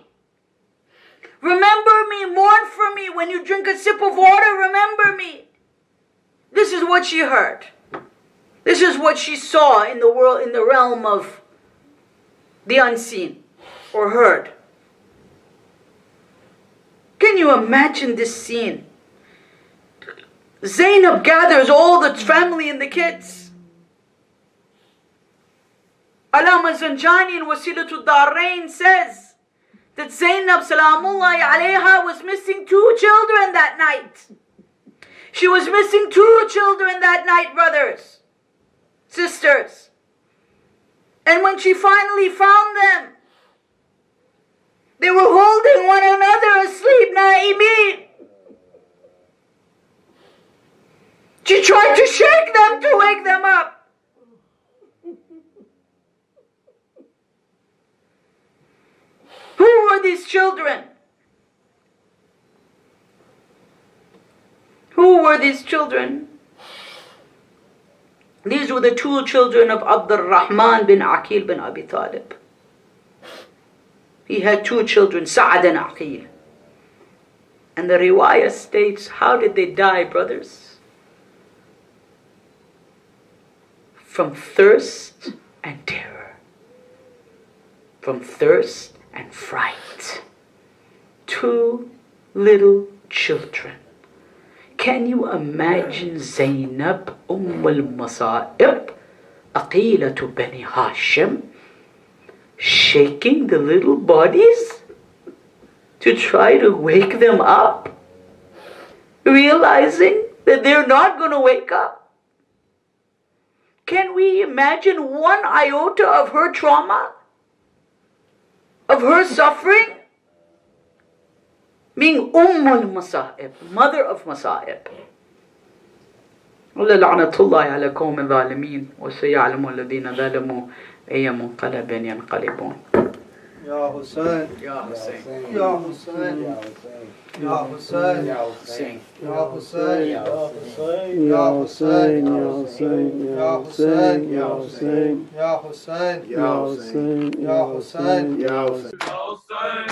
Remember me, mourn for me. When you drink a sip of water, remember me. This is what she heard. This is what she saw in the world, in the realm of the unseen, or heard. Can you imagine this scene? Zainab gathers all the family and the kids. Allama Zanjani in Wasilatul Darain says that Zainab Salamullahi alayha was missing 2 children that night. She was missing 2 children that night, brothers, sisters. And when she finally found them, they were holding one another asleep, na'imeen. She tried to shake them to wake them up. Who were these children? Who were these children? These were the 2 children of Abdul Rahman bin Aqil bin Abi Talib. He had 2 children, Sa'ad and Aqil. And the riwayah states, how did they die, brothers? From thirst and terror. From thirst and fright. 2 little children. Can you imagine Zainab al-Masa'ib, Aqilatu Bani Hashim, shaking the little bodies to try to wake them up, realizing that they're not going to wake up? Can we imagine 1 iota of her trauma, of her suffering? Being al-Masa'ib, mother of Masa'ib. لعنة الله على قوم الظالمين وسيعلم الذين ظلموا أي منقلب ينقلبون. Ya Hussein, Ya Hussein, Ya Hussein, Ya Hussein, Ya Hussein, Ya Hussein, Ya Hussein, Ya Hussein, Ya Hussein, Ya Hussein, Ya Hussein, Ya Hussein, Ya Hussein, Ya Hussein, Ya Hussein.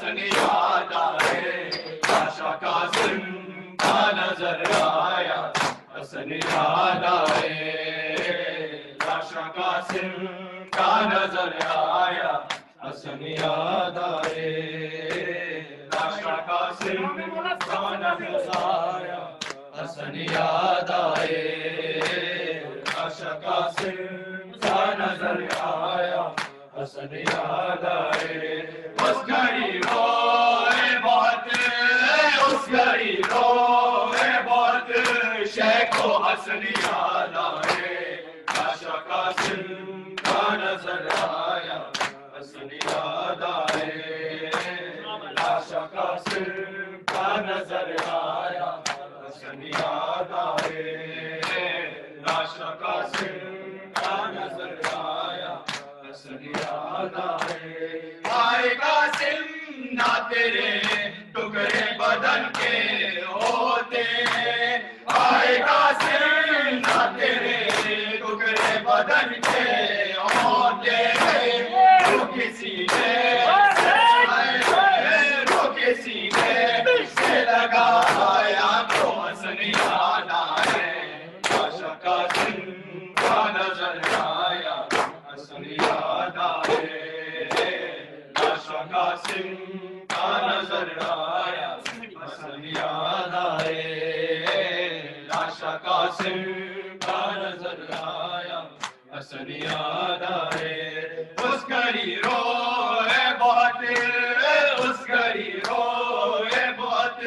حسن یاد آئے، لاشا قاسم کا نظر آیا، حسن یاد آئے، لاشا قاسم کا نظر آیا، حسن یاد آئے، لاشا قاسم کا نظر آیا، حسن یاد آئے، لاشا قاسم کا نظر آیا، حسن یاد آئے، اس گھڑی روئے بہت، اس گھڑی روئے بہت، شیخ کو حسن یاد آئے، لاشا قاسم کا نظر آیا، حسن یاد آئے، لاشا قاسم کا نظر آیا، حسن یاد آئے، لاشا قاسم کا نظر آیا، حسن یاد آئے، آئے قاسم نہ تیرے ٹکڑے بدن کے ہوتے، آئے قاسم نہ تیرے ٹکڑے بدن کے ہوتے، تو کسی نے سے لگایا تو حسن یاد آئے، لاشا قاسم کا نظر آیا، حسن یاد آئے، لاشا قاسم کا نظر آیا، حسن یاد آئے، لاشا قاسم کا نظر آیا، حسن یاد آئے، اس گھڑی روئے بہت، اس گھڑی روئے بہت،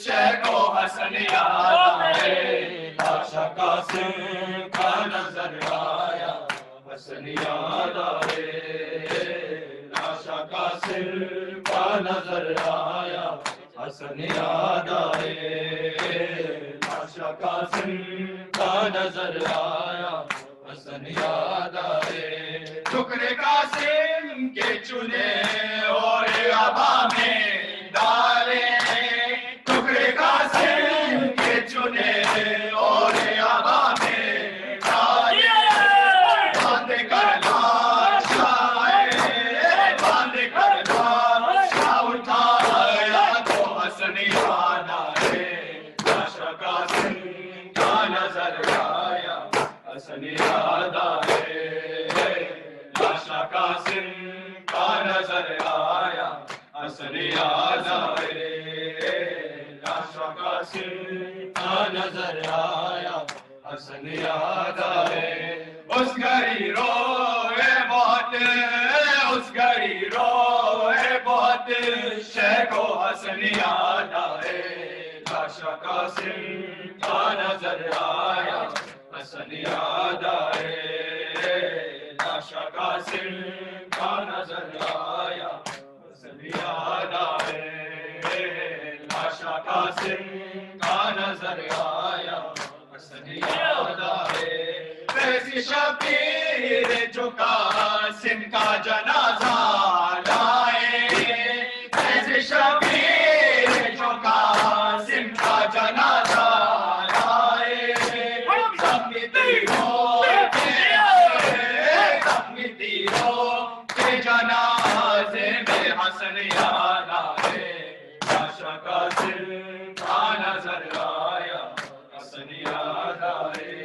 شیخ کو حسن یاد آئے، لاشا قاسم کا نظر آیا، حسن یاد آئے، لاشا قاسم کا نظر آیا، حسن یاد آئے، لاشا قاسم کا نظر آیا، حسن یاد آئے، ٹکڑے قاسم کے چنے اور عبا میں ڈالے، ٹکڑے قاسم کے چنے اور عبا میں ڈالے، باندھ کر لاشا باندھ کر لاشا اٹھایا تو حسن یاد آئے، لاشا قاسم کا نظر آیا، حسن یاد آئے، لاشا قاسم کا نظر آیا، حسن یاد آئے، لاشا قاسم کا نظر آیا، حسن یاد آئے، اس گھڑی روئے بہت، اس گھڑی روئے بہت، شیخ کو حسن یاد آئے، لاشا قاسم کا نظر آیا، حسن یاد آئے، لاشا قاسم کا نظر آیا، حسن یاد آئے، لاشا قاسم کا نظر آیا، حسن یاد آئے، ایسی شبیر جو قاسم کا جنازہ لائے، ایسی شبیر جو قاسم کا جنازہ لائے، زخمی تیروں کے جنازے میں حسن یاد آئے، لاشا قاسم کا نظر آیا، حسن یاد آئے،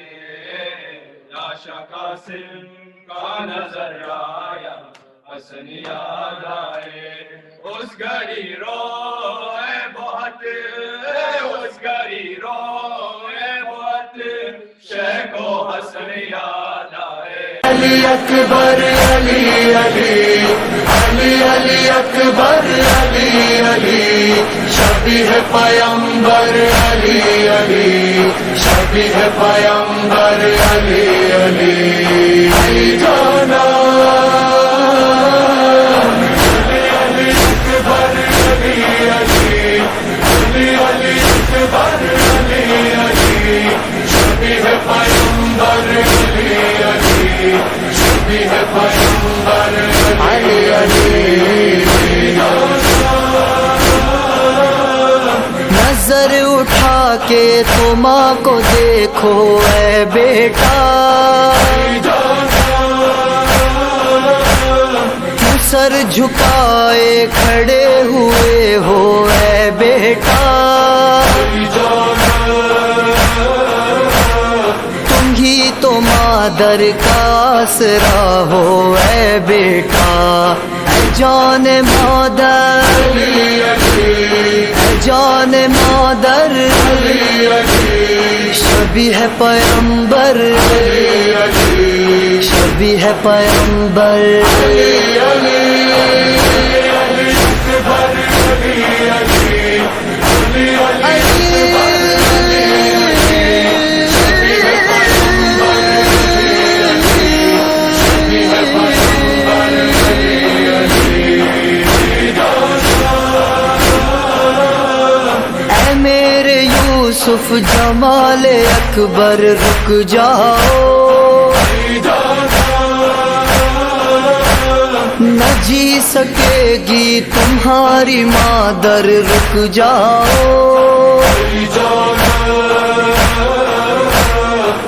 لاشا قاسم کا نظر آیا، حسن یاد آئے، اس گھڑی روئے بہت، اس گھڑی روئے بہت، شیخ کو حسن یاد آئے، علی اکبر علی علی علی علی اکبر علی علی شبیہ پیمبر علی علی شبیہ پیمبر علی علی علی جانا علی علی اکبر علی علی علی علی اکبر علی علی شبیہ پیمبر علی علی شبیہ پیمبر علی علی نظر اٹھا کے تو ماں کو دیکھو اے بیٹا، سر جھکائے کھڑے ہوئے ہو اے بیٹا، تم ہی تو مادر کا آسرا ہو اے بیٹا، اے جان مادر، اے جان مادر، شبیہ ہے پیغمبر، شبیہ ہے پیغمبر، یوسف جمال اکبر رک جاؤ، نہ جی سکے گی تمہاری مادر، رک جاؤ،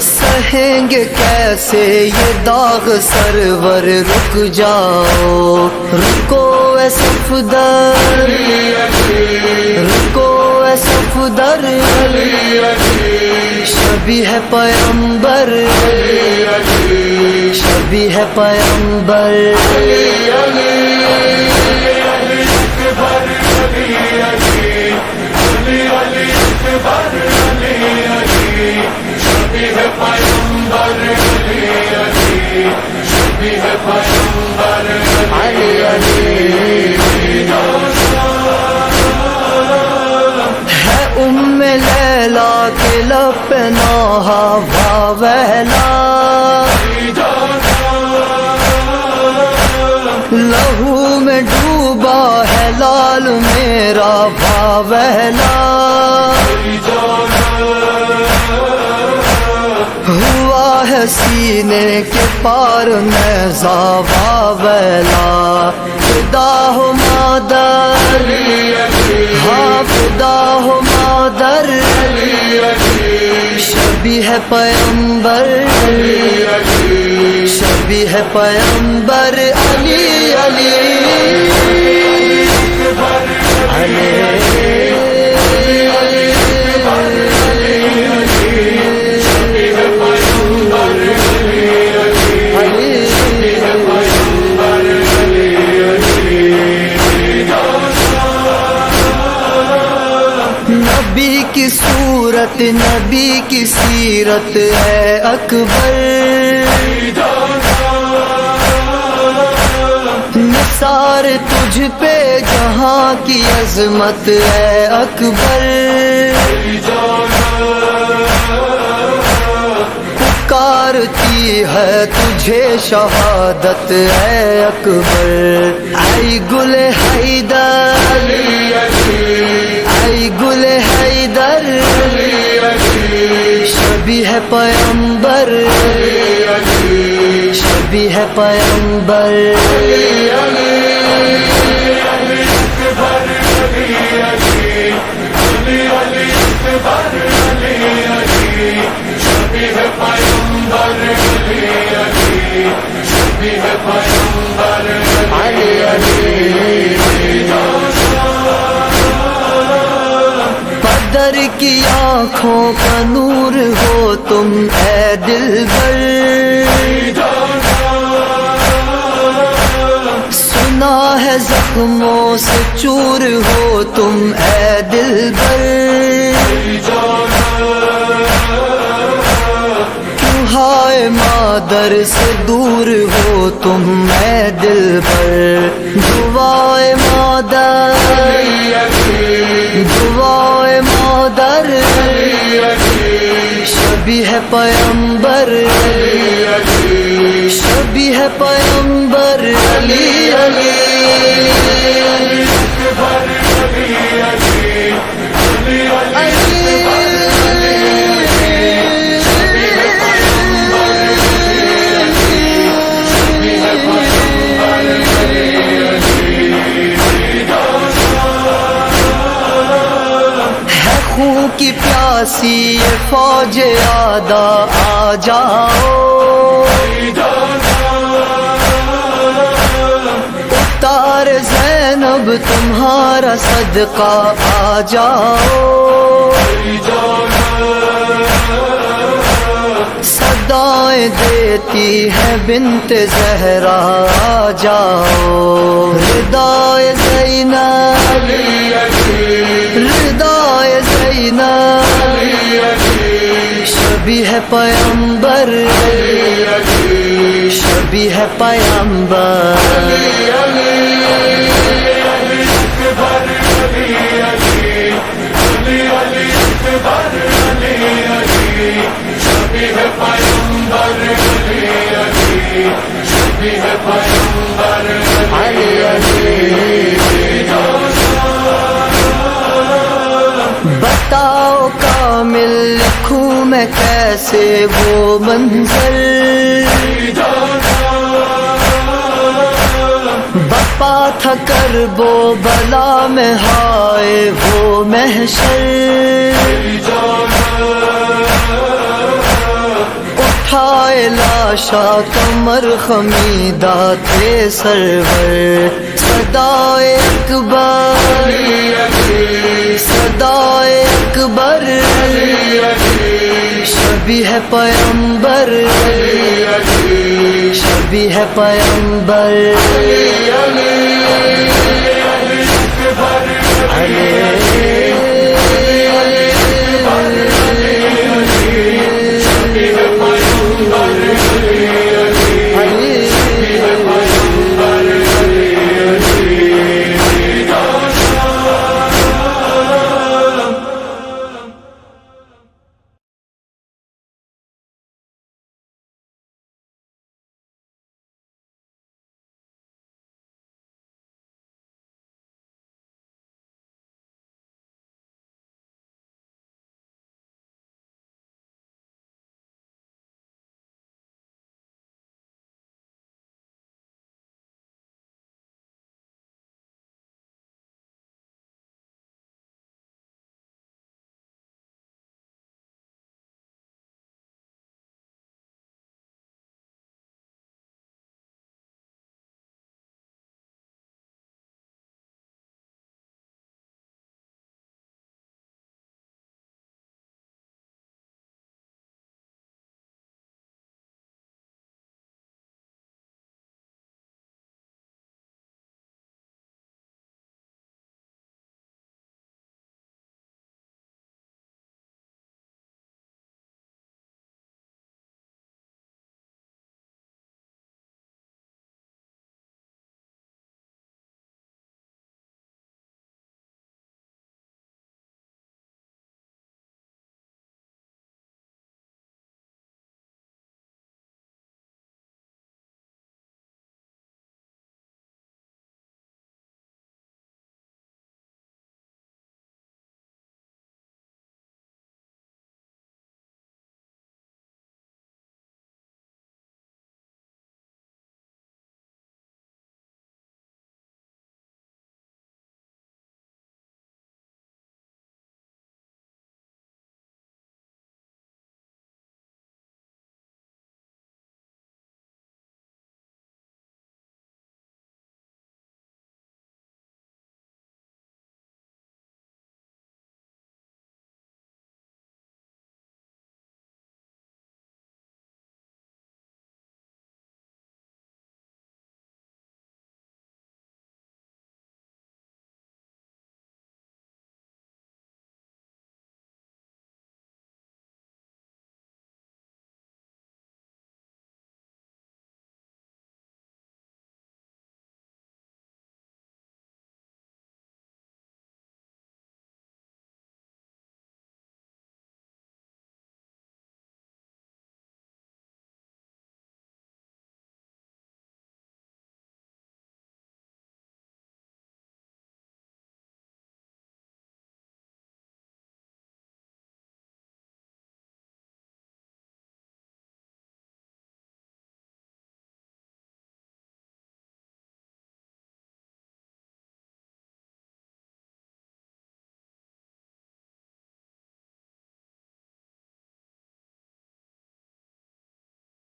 سہیں گے کیسے یہ داغ سرور، رک جاؤ، رکو اے صفدر، رکو اے صفدر، شبیہ ہے پیغمبر، شبیہ ہے پیغمبر، لیلا کے لب پہ نوحہ واویلا، لہو میں ڈوبا ہے لال میرا واویلا، ہوا ہے سینے کے پار نیزہ واویلا، فدا ہو مادر، ہاں فدا ہو مادر، شبیہ ہے پیغمبر، شبیہ ہے پیغمبر، علی علی علی، نبی کی صورت، نبی کی سیرت ہے اکبر، نثار تجھ پہ جہاں کی عظمت ہے اکبر، پکارتی ہے تجھے شہادت ہے اکبر، آئی گل حیدر، آئی گل حیدر، شبیہ ہے پیغمبر، شبیہ ہے پیغمبر، بدر کی آنکھوں کا نور ہو تم اے دلبر، سنا ہے زخموں سے چور ہو تم اے دلبر، کیوں ہائے مادر سے دور ہو تم اے دلبر، دعائے مادر، دعائے مادر، شبیہ ہے پیغمبر، شبیہ ہے پیغمبر، علی علی خون کی پیاسی یہ فوج آدھا آ جاؤ، سرکار زینب تمہارا صدقہ آ جاؤ، صدائیں دیتی ہے بنت زہرا آ جاؤ، ردائے زینب ردائے زینب شبیہ پیغمبر شبیہ پیغمبر بتاؤ کامل لکھوں میں کیسے وہ منظر، بپا تھا کرب و بلا میں ہائے وہ محشر، اٹھائے لاشا کمر خمیدہ تھے سرور، صدائے اکبر صدائے اکبر شبیہ پیغمبر شبیہ پیغمبر